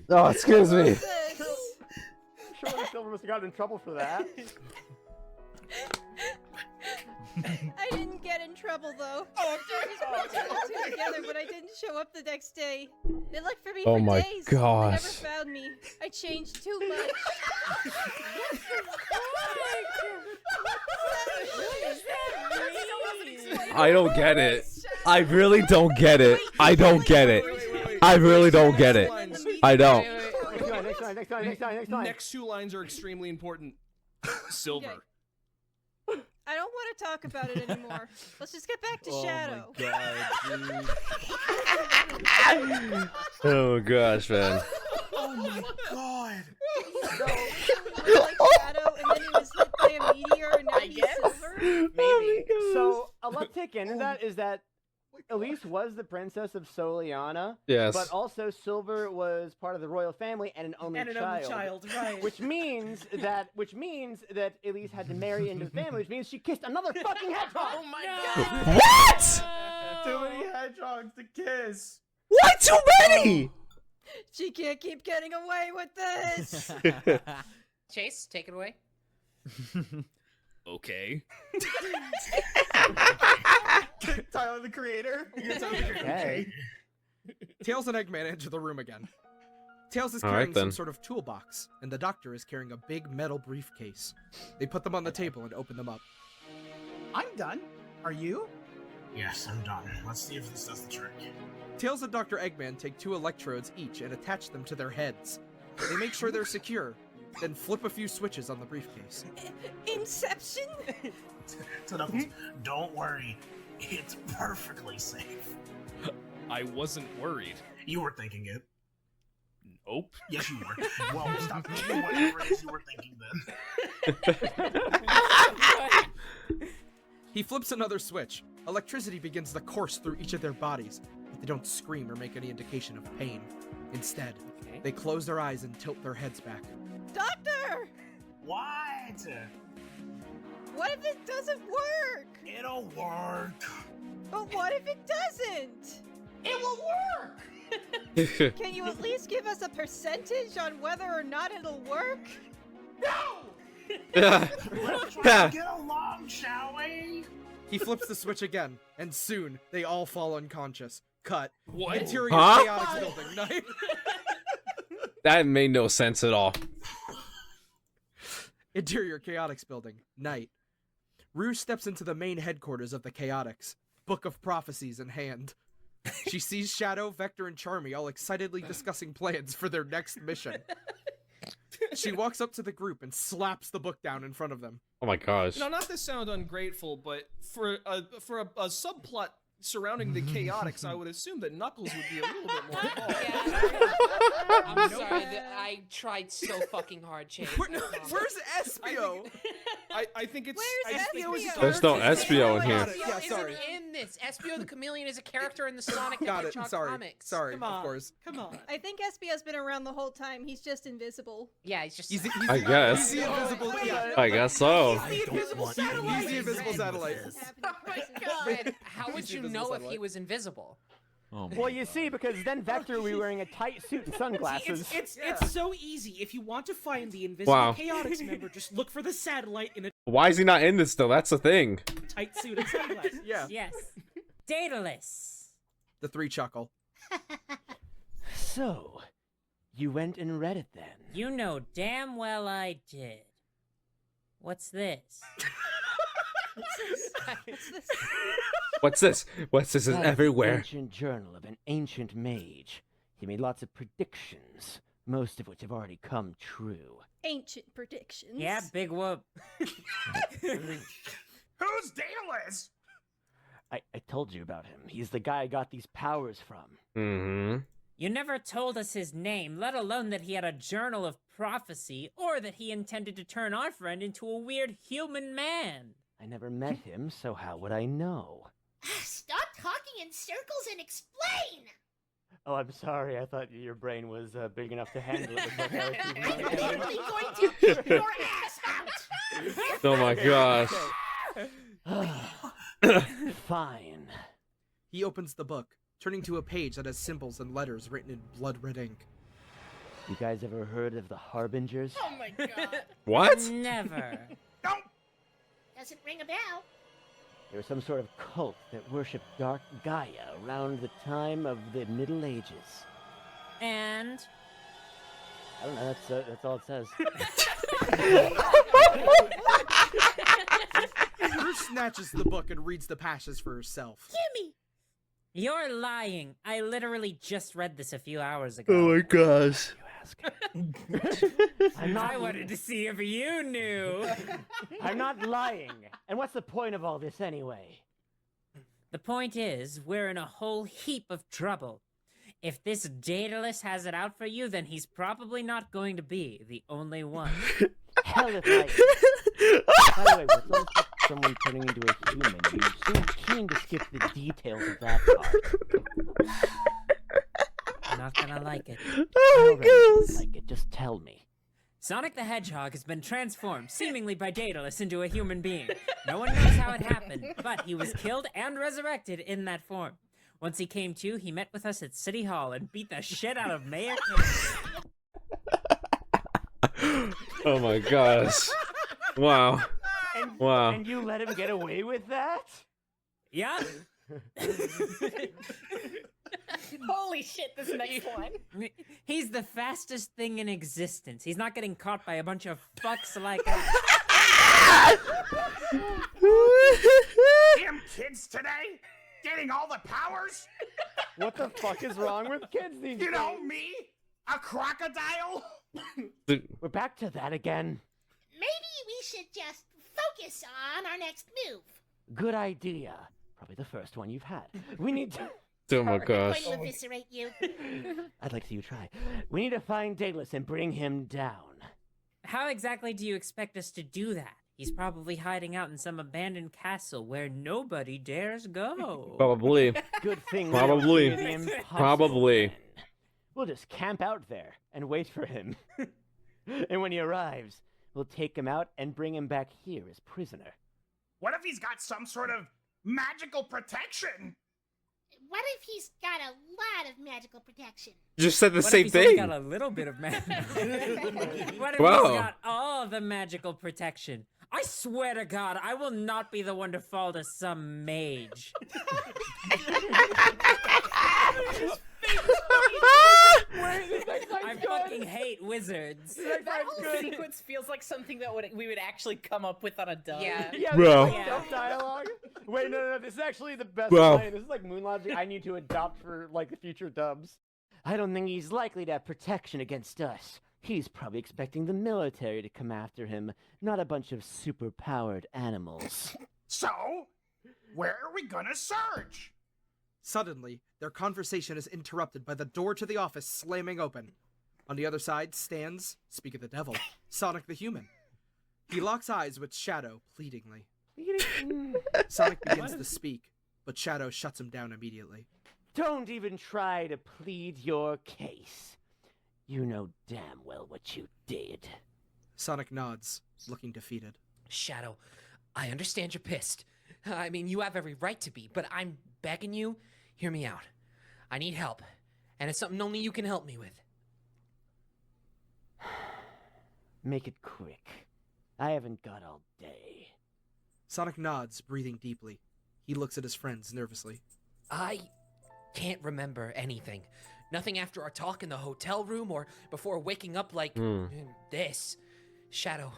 Oh, excuse me. Surely Silver must have gotten in trouble for that. I didn't get in trouble though. I just put two and two together, but I didn't show up the next day. They looked for me Oh for my days. gosh. They never found me. I changed too much. I don't get it. I really don't get it. I don't get it. I really don't get it. I don't. Next two lines are extremely important. Silver. Okay. I don't want to talk about it anymore. Let's just get back to Shadow. Oh gosh, man. Oh my god. Like Shadow, and then he was hit by a meteor, and now he's Silver. Maybe. So let's take in that is that Elise was the princess of Soliana. Yes. But also Silver was part of the royal family and an only child. Right. Which means that Elise had to marry into the family, which means she kissed another fucking hedgehog. Oh my god. What? Too many hedgehogs to kiss. Why too many? She can't keep getting away with this. Chase, take it away. Okay. Tyler the Creator. Okay. Tails and Eggman enter the room again. Tails is All carrying right, some then. sort of toolbox, and the doctor is carrying a big metal briefcase. They put them on the table and open them up. I'm done. Are you? Yes, I'm done. Let's see if this does the trick. Tails and Dr. Eggman take 2 electrodes each and attach them to their heads. They make sure they're secure, then flip a few switches on the briefcase. Inception? So Knuckles, don't worry. It's perfectly safe. I wasn't worried. You were thinking it. Nope. Yes, you were. Well, stop thinking whatever it is you were thinking then. He flips another switch. Electricity begins to course through each of their bodies, but they don't scream or make any indication of pain. Instead, they close their eyes and tilt their heads back. Doctor! What? What if it doesn't work? It'll work. But what if it doesn't? It will work! Can you at least give us a percentage on whether or not it'll work? No! Let's try to get along, shall we? He flips the switch again, and soon they all fall unconscious. Cut. What? Interior Huh? chaotic building. Night. That made no sense at all. Interior Chaotix building. Night. Rouge steps into the main headquarters of the Chaotix, Book of Prophecies in hand. She sees Shadow, Vector, and Charmy all excitedly discussing plans for their next mission. She walks up to the group and slaps the book down in front of them. Oh my gosh. Now, not to sound ungrateful, but for a subplot surrounding the Chaotix, I would assume that Knuckles would be a little bit more involved. I'm sorry, I tried so fucking hard, Chase. Where's Espio? I think it's... Where's Espio? There's no Espio in here. Espio sorry. isn't in this. Espio the Chameleon is a character in the Sonic the Got it. Hedgehog Sorry. comics. Sorry. Come on. Of course. Come on. I think Espio's been around the whole time. He's just invisible. Yeah, he's just... I guess. He's the invisible. Yeah. I guess so. He's the invisible satellite. God, how would you know if he was invisible? Oh Well, you see, because then Vector will be wearing a tight suit and sunglasses. It's so easy. If you want to find the invisible Wow. Chaotix member, just look for the satellite in a Why is he not in this though? That's the thing. tight suit and sunglasses. Yeah. Yes. Daedalus. The 3 chuckle. So, you went and read it then? You know damn well I did. What's this? What's this? What's this? Is That is an everywhere. ancient journal of an ancient mage. He made lots of predictions most of which have already come true. Ancient predictions. Yeah, big whoop. Who's Datus? I told you about him. He's the guy I got these powers from. Mm-hmm. You never told us his name, let alone that he had a journal of prophecy, or that he intended to turn our friend into a weird human man. I never met him, so how would I know? Stop talking in circles and explain! Oh, I'm sorry. I thought your brain was big enough to handle it. I'm literally going to beat your ass out! Oh my gosh. Fine. He opens the book, turning to a page that has symbols and letters written in blood-red ink. You guys ever heard of the Harbingers? Oh my god. What? Never. Doesn't ring a bell. They were some sort of cult that worshipped Dark Gaia around the time of the Middle Ages. And? I don't know, that's all it says. Bruce snatches the book and reads the passages for herself. Gimme! You're lying. I literally just read this a few hours ago. Oh my gosh. I wanted to see if you knew. I'm not lying. And what's the point of all this anyway? The point is, we're in a whole heap of trouble. If this Daedalus has it out for you, then he's probably not going to be the only one. Hell if I... By the way, what's all this someone turning into a human? You seem keen to skip the details of that part. I'm not gonna like it. Oh my gosh. Like it, just tell me. Sonic the Hedgehog has been transformed, seemingly by Daedalus, into a human being. No one knows how it happened, but he was killed and resurrected in that form. Once he came to, he met with us at City Hall and beat the shit out of Mayor King. Oh my gosh. Wow. Wow. And you let him get away with that? Yeah. Holy shit, this next one. He's the fastest thing in existence. He's not getting caught by a bunch of fucks like us. Damn kids today? Getting all the powers? What the fuck is wrong with kids these days? You know me? A crocodile? We're back to that again. Maybe we should just focus on our next move. Good idea. Probably the first one you've had. We need to... Oh my gosh. I'm going to eviscerate you. I'd like to see you try. We need to find Daedalus and bring him down. How exactly do you expect us to do that? He's probably hiding out in some abandoned castle where nobody dares go. Probably. Good thing. Probably. We don't do the impossible Probably. then. We'll just camp out there and wait for him. And when he arrives, we'll take him out and bring him back here as prisoner. What if he's got some sort of magical protection? What if he's got a lot of magical protection? Just said the What same if he's only thing. got a little bit of magic? What if Wow. he's got all the magical protection? I swear to God, I will not be the one to fall to some mage. I fucking hate wizards. That whole sequence feels like something that we would actually come up with on a dub. Yeah, Bro. this is like dialogue. Wait, no, this is actually the best Bro. line. This is like moon logic I need to adopt for like the future dubs. I don't think he's likely to have protection against us. He's probably expecting the military to come after him, not a bunch of super-powered animals. So, where are we gonna search? Suddenly, their conversation is interrupted by the door to the office slamming open. On the other side stands, speak of the devil, Sonic the Human. He locks eyes with Shadow pleadingly. Sonic begins to speak, but Shadow shuts him down immediately. Don't even try to plead your case. You know damn well what you did. Sonic nods, looking defeated. Shadow, I understand you're pissed. I mean, you have every right to be, but I'm begging you, hear me out. I need help, and it's something only you can help me with. Make it quick. I haven't got all day. Sonic nods, breathing deeply. He looks at his friends nervously. I can't remember anything. Nothing after our talk in the hotel room or before waking up like this. Shadow,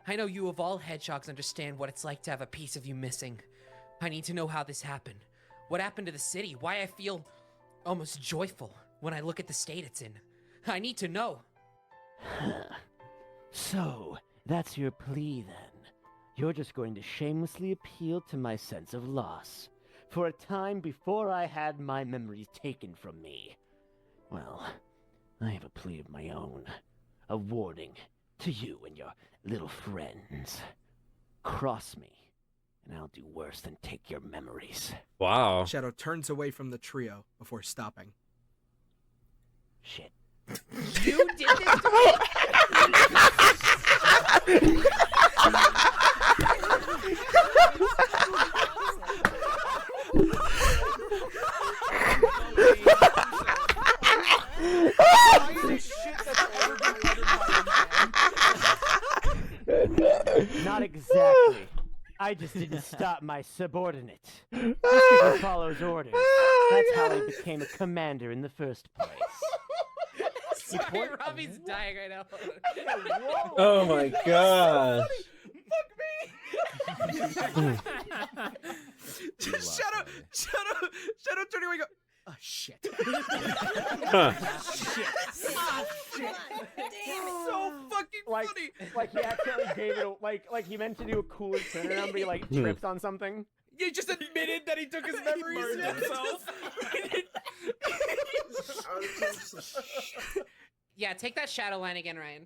I know you of all hedgehogs understand what it's like to have a piece of you missing. I need to know how this happened. What happened to the city? Why I feel almost joyful when I look at the state it's in. I need to know. So, that's your plea then. You're just going to shamelessly appeal to my sense of loss. For a time before I had my memories taken from me. Well, I have a plea of my own. A warning to you and your little friends. Cross me, and I'll do worse than take your memories. Wow. Shadow turns away from the trio before stopping. Shit. You did this to me? Not exactly. I just didn't stop my subordinate. This figure follows orders. That's how I became a commander in the first place. Sorry, Robbie's dying right now. Oh my god. Shadow turning away and go, oh shit. Shit. Ah, shit. So fucking funny. Like he accidentally gave it like he meant to do a cooler turnaround, but he like tripped on something. He just admitted that he took his memories. Yeah, take that shadow line again, Ryan.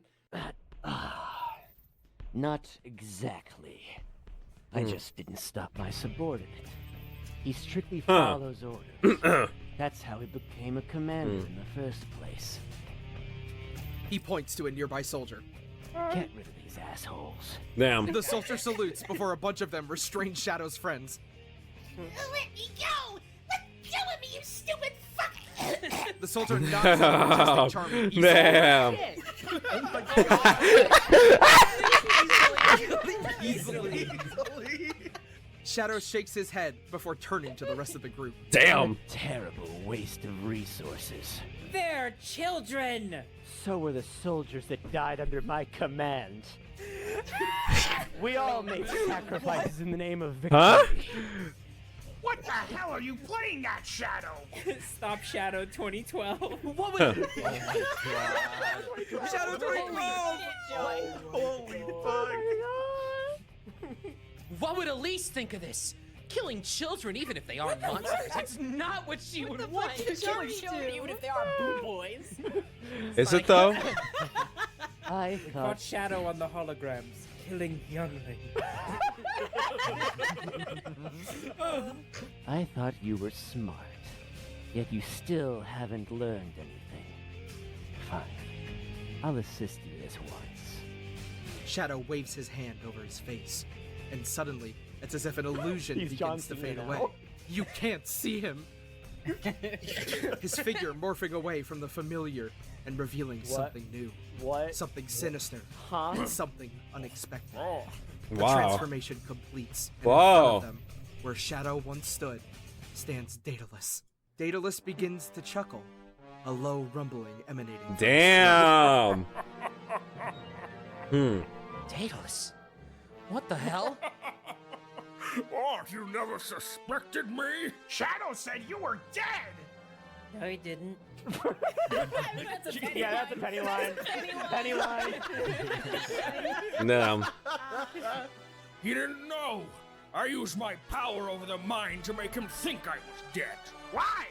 Not exactly. I just didn't stop my subordinate. He strictly follows orders. That's how he became a commander in the first place. He points to a nearby soldier. Get rid of these assholes. Damn. The soldier salutes before a bunch of them restrain Shadow's friends. Let me go! Let go of me, you stupid fuck! The soldier knocks on the majestic charming. Damn. Easily. Shadow shakes his head before turning to the rest of the group. Damn. What a terrible waste of resources. They're children! So were the soldiers that died under my command. We all made sacrifices in the name of victory. Huh? What the hell are you playing at, Shadow? Stop Shadow 2012. What would Shadow 2012! Holy fuck. What would Elise think of this? Killing children, even if they are monsters, it's not what she would want. Killing children, even if they are boo boys. Is it though? I Got thought Shadow on the holograms, killing younglings. I thought you were smart. Yet you still haven't learned anything. Fine. I'll assist you this once. Shadow waves his hand over his face, and suddenly, it's as if an illusion He's John begins to Cena fade now. away. You can't see him. His figure morphing away from the familiar and revealing something new. What? Something sinister. Huh? And something unexpected. The Wow. transformation completes. And in Whoa. front of them, where Shadow once stood, stands Datus. Datus begins to chuckle, a low rumbling emanating from his Damn. Daedalus? What the hell? What, you never suspected me? Shadow said you were dead! No, he didn't. Yeah, that's a penny line. Penny line. Damn. He didn't know. I used my power over the mind to make him think I was dead. Why?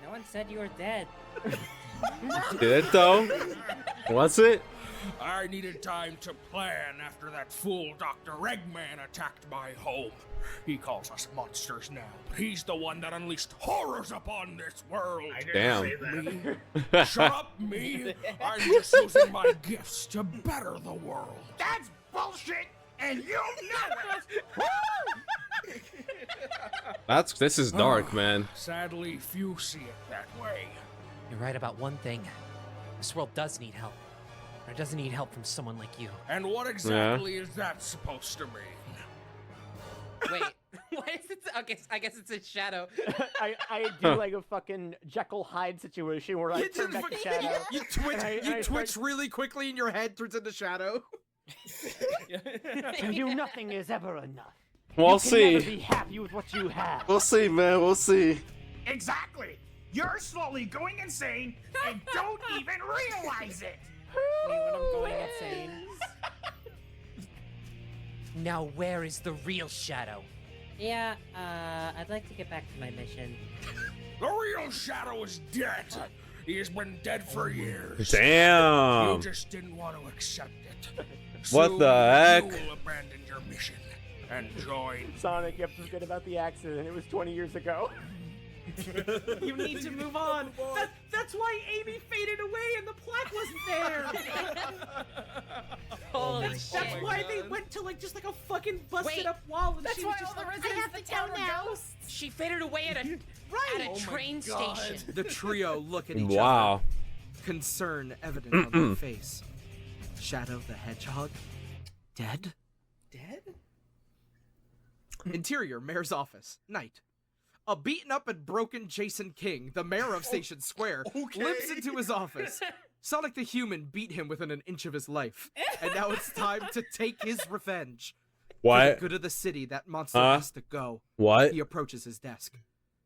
No one said you were dead. Did it though? Was it? I needed time to plan after that fool Dr. Eggman attacked my home. He calls us monsters now, but he's the one that unleashed horrors upon this world. Damn. Shut up, me. I'm just using my gifts to better the world. That's bullshit, and you know it! This is dark, man. Sadly, few see it that way. You're right about one thing. This world does need help. Or it doesn't need help from someone like you. And what exactly is that supposed to mean? Wait, why is it? Okay, I guess it's a shadow. I do like a fucking Jekyll Hyde situation where I turn back to Shadow. You twitch, And I you twitch start- really quickly, and your head turns into Shadow. To you, nothing is ever enough. We'll you can see. Never be happy with what you have. We'll see, man. We'll see. Exactly! You're slowly going insane and don't even realize it! Me when I'm going insane. Now where is the real Shadow? Yeah, I'd like to get back to my mission. The real Shadow is dead. He has been dead for years. Damn. You just didn't want to accept it. What So the heck? You will abandon your mission and join. Sonic, you have to forget about the accident. It was 20 years ago. You need to move on. That's why Amy faded away and the plaque wasn't there. That's why they went to like just like a fucking busted up wall. And That's she why was just all the like, residents I have of to the town go are now. ghosts. She faded away at a right. train station. The trio look at each Wow. other. Concern evident on their face. Shadow the Hedgehog? Dead? Dead? Interior, mayor's office. Night. A beaten up and broken Jason King, the mayor of Station Square, limps into his office. Sonic the Human beat him within an inch of his life, and now it's time to take his revenge. For What? the good of the city, that monster has to go. What? He approaches his desk.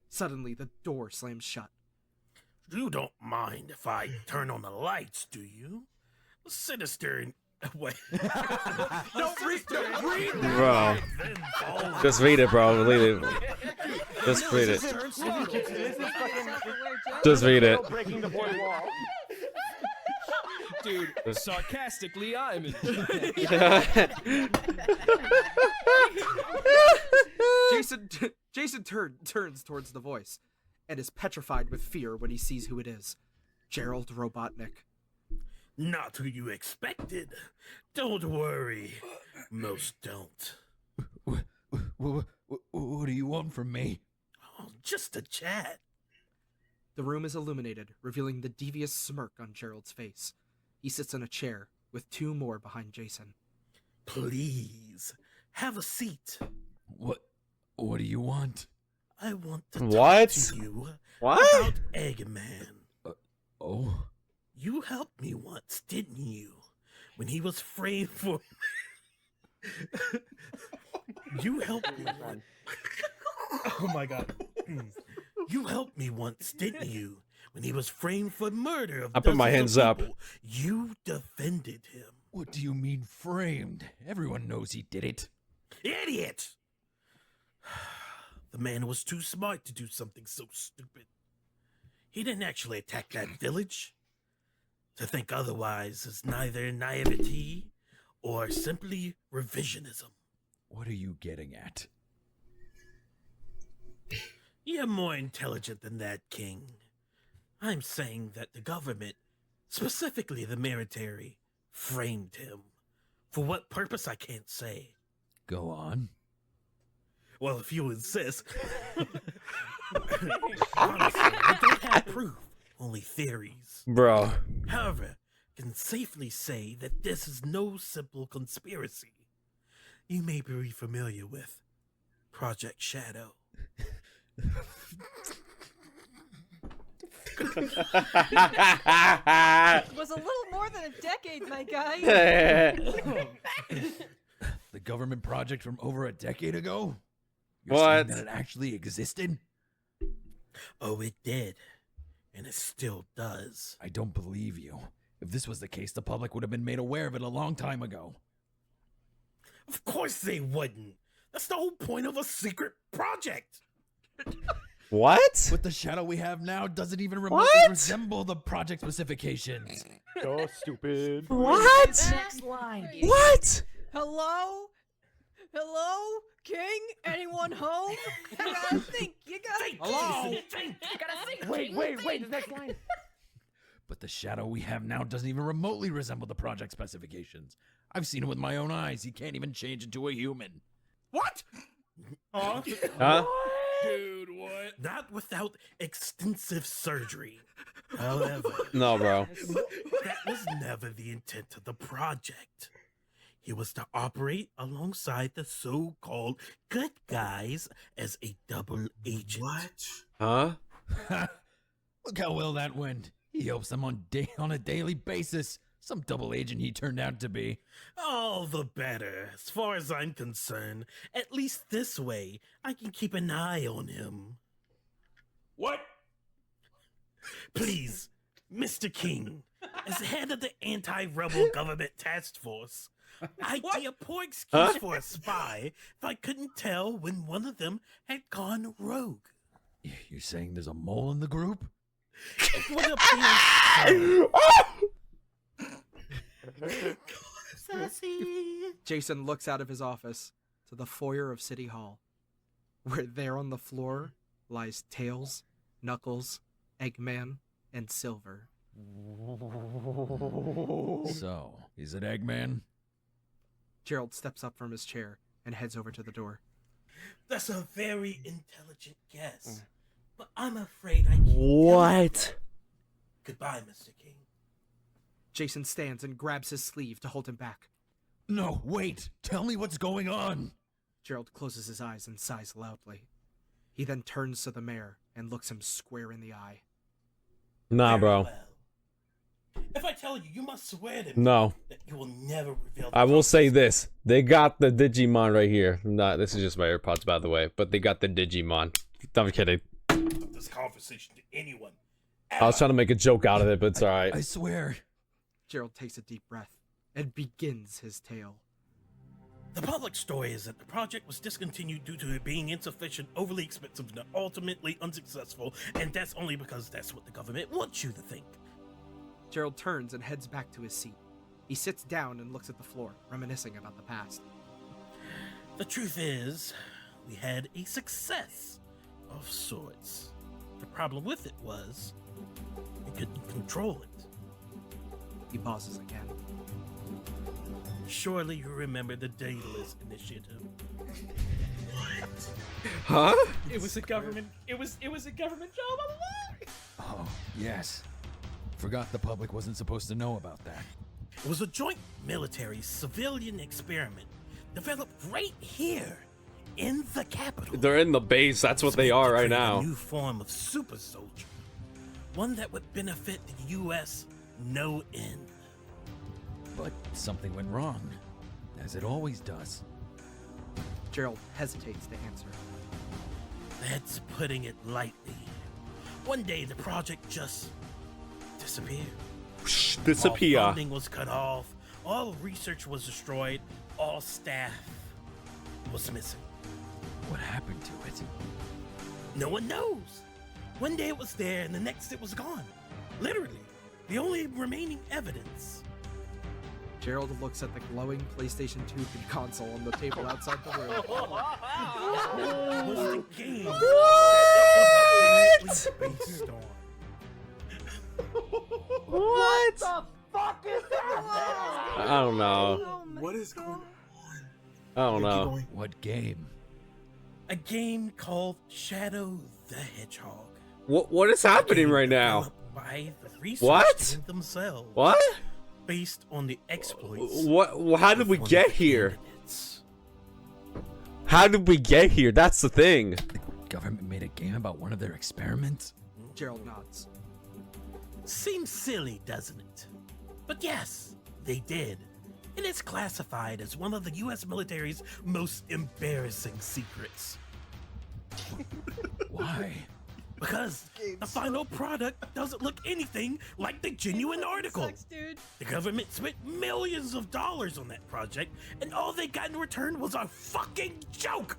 Suddenly, the door slams shut. You don't mind if I turn on the lights, do you? Sinister and wait. No, read Bro. Just read it, bro. Read it. Just read it. Just read it. Breaking the fourth wall. Dude, sarcastically, I'm in. Jason turns towards the voice and is petrified with fear when he sees who it is. Gerald Robotnik. Not who you expected. Don't worry. Most don't. What do you want from me? Oh, just a chat. The room is illuminated, revealing the devious smirk on Gerald's face. He sits in a chair, with two more behind Jason. Please, have a seat. What do you want? I want to What? talk to you What? about Eggman. Oh. You helped me once, didn't you? When he was framed for... You helped me once. Oh my god. You helped me once, didn't you? When he was framed for murder of I put my dozens hands of up. people. You defended him. What do you mean framed? Everyone knows he did it. Idiot! The man was too smart to do something so stupid. He didn't actually attack that village. To think otherwise is neither naivety or simply revisionism. What are you getting at? You're more intelligent than that, King. I'm saying that the government, specifically the military, framed him. For what purpose, I can't say. Go on. Well, if you insist. Honestly, I don't have proof, only theories. Bro. However, can safely say that this is no simple conspiracy. You may be familiar with Project Shadow. It was a little more than a decade, my guy. The government project from over a decade ago? You're What? saying that it actually existed? Oh, it did. And it still does. I don't believe you. If this was the case, the public would have been made aware of it a long time ago. Of course they wouldn't. That's the whole point of a secret project. What? But the shadow we have now doesn't even remotely What? resemble the project specifications. So stupid. What? Next line. What? Hello? Hello? King? Anyone home? You gotta think. You gotta Hello? You gotta think. Wait, the next line. But the shadow we have now doesn't even remotely resemble the project specifications. I've seen him with my own eyes. He can't even change into a human. What? Huh? Huh? Dude, what? Not without extensive surgery. However, No, bro. that was never the intent of the project. He was to operate alongside the so-called good guys as a double agent. What? Huh? Look how well that went. He helps them on a daily basis. Some double agent he turned out to be. All the better, as far as I'm concerned. At least this way, I can keep an eye on him. What? Please, Mr. King, as head of the anti-rebel government task force, I'd be a poor excuse for a spy if I couldn't tell when one of them had gone rogue. You're saying there's a mole in the group? It would appear Jason looks out of his office to the foyer of City Hall, where there on the floor lies Tails, Knuckles, Eggman, and Silver. So, is it Eggman? Gerald steps up from his chair and heads over to the door. That's a very intelligent guess, but I'm afraid I can't. What? Goodbye, Mr. King. Jason stands and grabs his sleeve to hold him back. No, wait! Tell me what's going on! Gerald closes his eyes and sighs loudly. He then turns to the mayor and looks him square in the eye. Nah, bro. Well, if I tell you, you must swear to me No. that you will never reveal the I will say this. They got the Digimon right here. Nah, this is just my AirPods, by the way. But they got the Digimon. I'm kidding. of this conversation to anyone. I was trying to make a joke out of it, but it's alright. I swear. Gerald takes a deep breath and begins his tale. The public story is that the project was discontinued due to it being insufficient, overly expensive, and ultimately unsuccessful, and that's only because that's what the government wants you to think. Gerald turns and heads back to his seat. He sits down and looks at the floor, reminiscing about the past. The truth is, we had a success of sorts. The problem with it was, we couldn't control it. He pauses again. Surely you remember the Datus initiative. Huh? It was a government. It was a government job all along. Oh, yes. Forgot the public wasn't supposed to know about that. It was a joint military-civilian experiment developed right here in the capital. They're in the base. That's what they are right now. A new form of super soldier, one that would benefit the U.S. no end. But something went wrong, as it always does. Gerald hesitates to answer. That's putting it lightly. One day the project just disappeared. Disappear. All funding was cut off, all research was destroyed, all staff was missing. What happened to it? No one knows. One day it was there and the next it was gone. Literally, the only remaining evidence. Gerald looks at the glowing PlayStation 2 console on the table outside the room. Was the game What? based on? What the fuck is that? I don't know. What is going on? I don't know. What game? A game called Shadow the Hedgehog. What is happening right now? Developed by the research What? team themselves. What? Based on the exploits. What? How did we of get the here? candidates. How did we get here? That's the thing. The government made a game about one of their experiments? Gerald nods. Seems silly, doesn't it? But yes, they did. And it's classified as one of the U.S. military's most embarrassing secrets. Why? Because the final product doesn't look anything like the genuine article. Sucks, dude. The government spent millions of dollars on that project, and all they got in return was a fucking joke!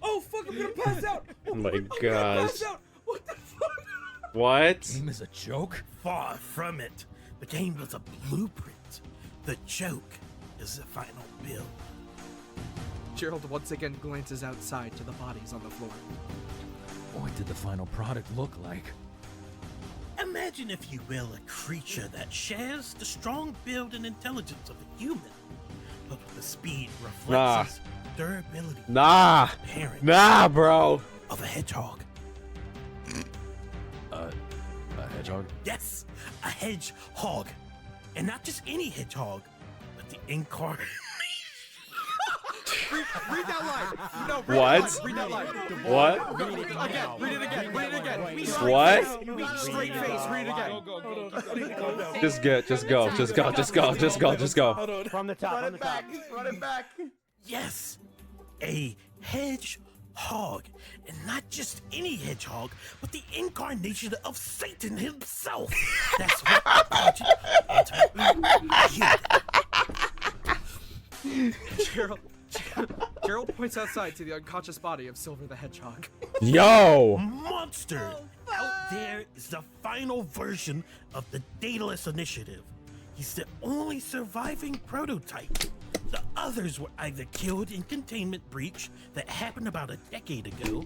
Oh fuck, I'm gonna pass out! Oh my gosh. Pass out! What the fuck? What? Game is a joke? Far from it. The game was a blueprint. The joke is the final build. Gerald once again glances outside to the bodies on the floor. What did the final product look like? Imagine, if you will, a creature that shares the strong build and intelligence of a human, but with the speed, reflexes, durability, Nah. parent Nah, bro. of a hedgehog. A hedgehog? Yes, a hedgehog. And not just any hedgehog, but the incarnate. Read that line! No, What? Read that line! What? Read it again! Read it again! Read it again! What? Straight face, read it again! Just go. Just go. From the top, from the top. Run it back. Yes, a hedgehog. hog, and not just any hedgehog, but the incarnation of Satan himself. That's what the project Gerald points outside to the unconscious body of Silver the Hedgehog. Yo! Monster! Out there is the final version of the Datus initiative. He's the only surviving prototype. The others were either killed in containment breach that happened about a decade ago,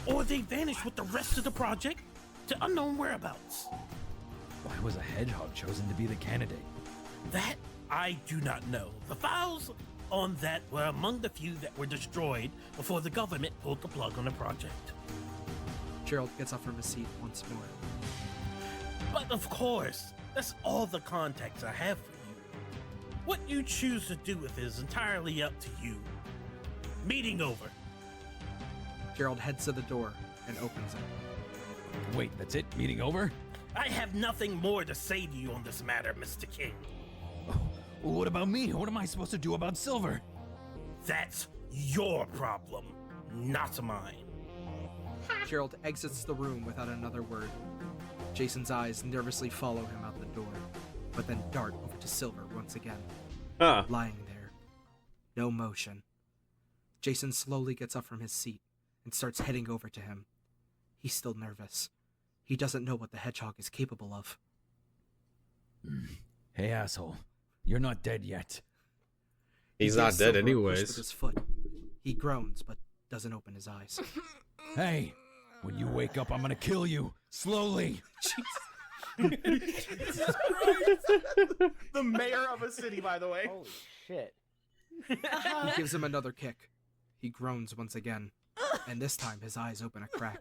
or they vanished with the rest of the project to unknown whereabouts. Why was a hedgehog chosen to be the candidate? That I do not know. The files on that were among the few that were destroyed before the government pulled the plug on the project. Gerald gets up from his seat once more. But of course, that's all the context I have for you. What you choose to do with it is entirely up to you. Meeting over. Gerald heads to the door and opens it. Wait, that's it? Meeting over? I have nothing more to say to you on this matter, Mr. King. Well, what about me? What am I supposed to do about Silver? That's your problem, not mine. Gerald exits the room without another word. Jason's eyes nervously follow him out the door, but then dart over to Silver once again. Lying there. No motion. Jason slowly gets up from his seat and starts heading over to him. He's still nervous. He doesn't know what the hedgehog is capable of. Hey, asshole. You're not dead yet. He's He not gives dead Silver a push anyways. with his foot. He groans, but doesn't open his eyes. Hey, when you wake up, I'm gonna kill you. Slowly. The mayor of a city, by the way. Holy shit. He gives him another kick. He groans once again, and this time his eyes open a crack.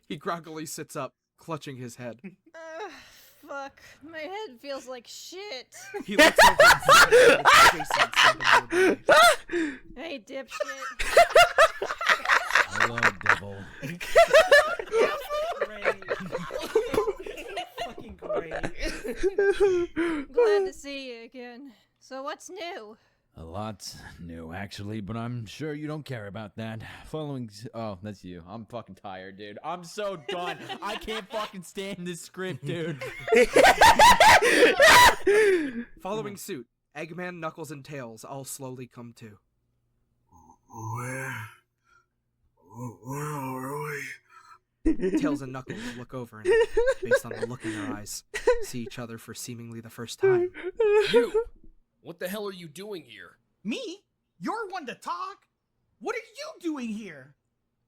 He groggily sits up, clutching his head. Fuck. My head feels like shit. He looks over and sees Jason standing nearby. Hey, dipshit. Hello, devil. Fucking great. Glad to see you again. So what's new? A lot new, actually, but I'm sure you don't care about that. Oh, that's you. I'm fucking tired, dude. I'm so done. I can't fucking stand this script, dude. Following suit, Eggman, Knuckles, and Tails all slowly come to. Where are we? Tails and Knuckles look over and, based on the look in their eyes, see each other for seemingly the first time. You! What the hell are you doing here? Me? You're one to talk? What are you doing here?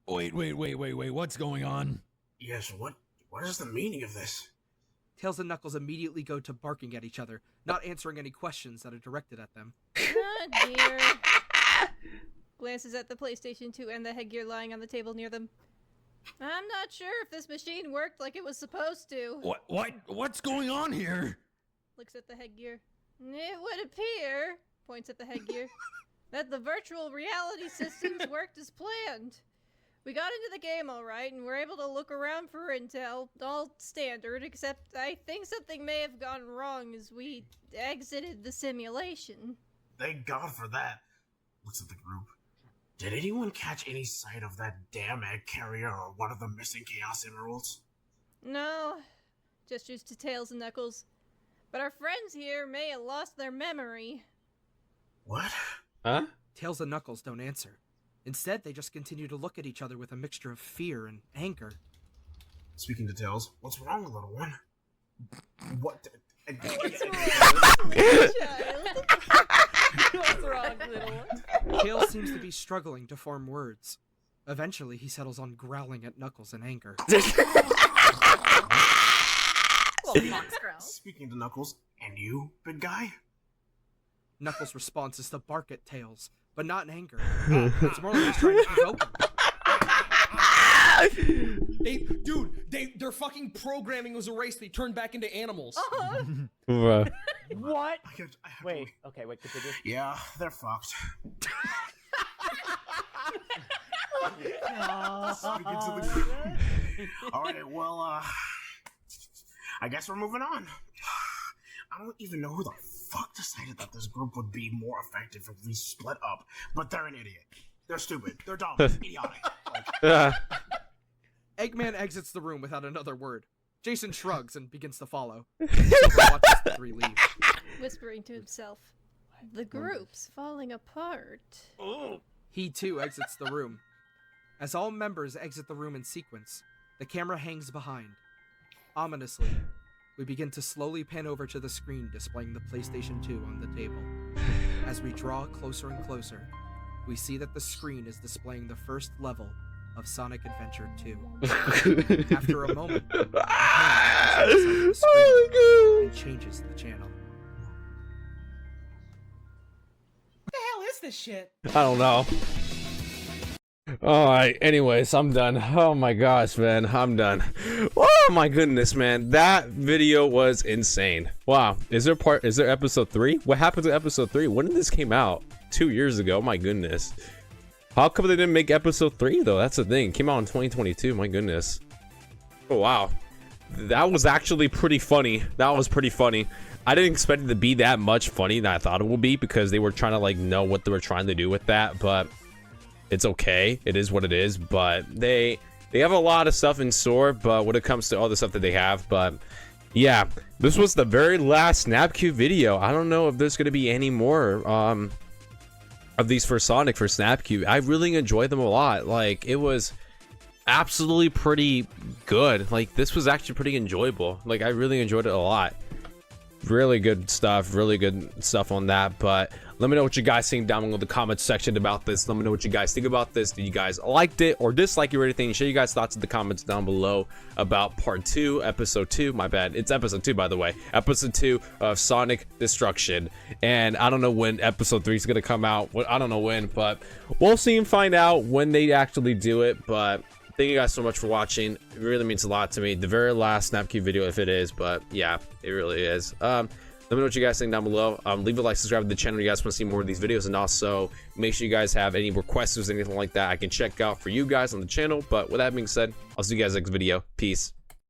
Wait, what's going on? Yes, what is the meaning of this? Tails and Knuckles immediately go to barking at each other, not answering any questions that are directed at them. Oh, dear. Glances at the PlayStation 2 and the headgear lying on the table near them. I'm not sure if this machine worked like it was supposed to. What's going on here? Looks at the headgear. It would appear, points at the headgear, that the virtual reality systems worked as planned. We got into the game alright, and we're able to look around for intel, all standard, except I think something may have gone wrong as we exited the simulation. Thank God for that. Looks at the group. Did anyone catch any sight of that damn egg carrier or one of the missing Chaos Emeralds? No, gestures to Tails and Knuckles. But our friends here may have lost their memory. What? Huh? Tails and Knuckles don't answer. Instead, they just continue to look at each other with a mixture of fear and anger. Speaking to Tails, what's wrong, little one? What? What's wrong, little one? Tails seems to be struggling to form words. Eventually, he settles on growling at Knuckles in anger. Speaking to Knuckles, and you, big guy? Knuckles' response is to bark at Tails, but not in anger. It's more like he's trying to provoke him. Their fucking programming was erased. They turned back into animals. What? Wait, continue. Yeah, they're fucked. Speaking to the group. Alright, well, I guess we're moving on. I don't even know who the Fuck decided that this group would be more effective if we split up, but they're an idiot. They're stupid. They're dumb. Idiotic. Eggman exits the room without another word. Jason shrugs and begins to follow. Silver watches the three leave. Whispering to himself, the group's falling apart. He too exits the room. As all members exit the room in sequence, the camera hangs behind. Ominously, we begin to slowly pan over to the screen displaying the PlayStation 2 on the table. As we draw closer and closer, we see that the screen is displaying the first level of Sonic Adventure 2. After a moment, the hand reaches the screen and changes the channel. What the hell is this shit? I don't know. Alright, anyways, I'm done. Oh my gosh, man, I'm done. Oh my goodness, man. That video was insane. Wow. Is there episode 3? What happened to episode 3? When did this came out? 2 years ago. My goodness. How come they didn't make episode 3 though? That's the thing. It came out in 2022. My goodness. Oh wow. That was actually pretty funny. That was pretty funny. I didn't expect it to be that much funny than I thought it would be, because they were trying to like know what they were trying to do with that, but it's okay. It is what it is, but they have a lot of stuff in store, but when it comes to all the stuff that they have, but yeah, this was the very last SnapQ video. I don't know if there's going to be any more of these for Sonic for SnapQ. I really enjoyed them a lot. Like, it was absolutely pretty good. Like, this was actually pretty enjoyable. Like, I really enjoyed it a lot. Really good stuff on that. But let me know what you guys think down below in the comments section about this. Let me know what you guys think about this. Did you guys liked it or dislike it or anything? Share you guys thoughts in the comments down below about part 2, episode 2. My bad, it's episode 2, by the way. Episode 2 of Sonic Destruction. And I don't know when episode 3 is gonna come out. I don't know when, but we'll see and find out when they actually do it. But thank you guys so much for watching. It really means a lot to me. The very last SnapQ video, if it is, but yeah, it really is. Let me know what you guys think down below. Leave a like, subscribe to the channel if you guys want to see more of these videos, and also make sure you guys have any requests or anything like that I can check out for you guys on the channel. But with that being said, I'll see you guys next video. Peace.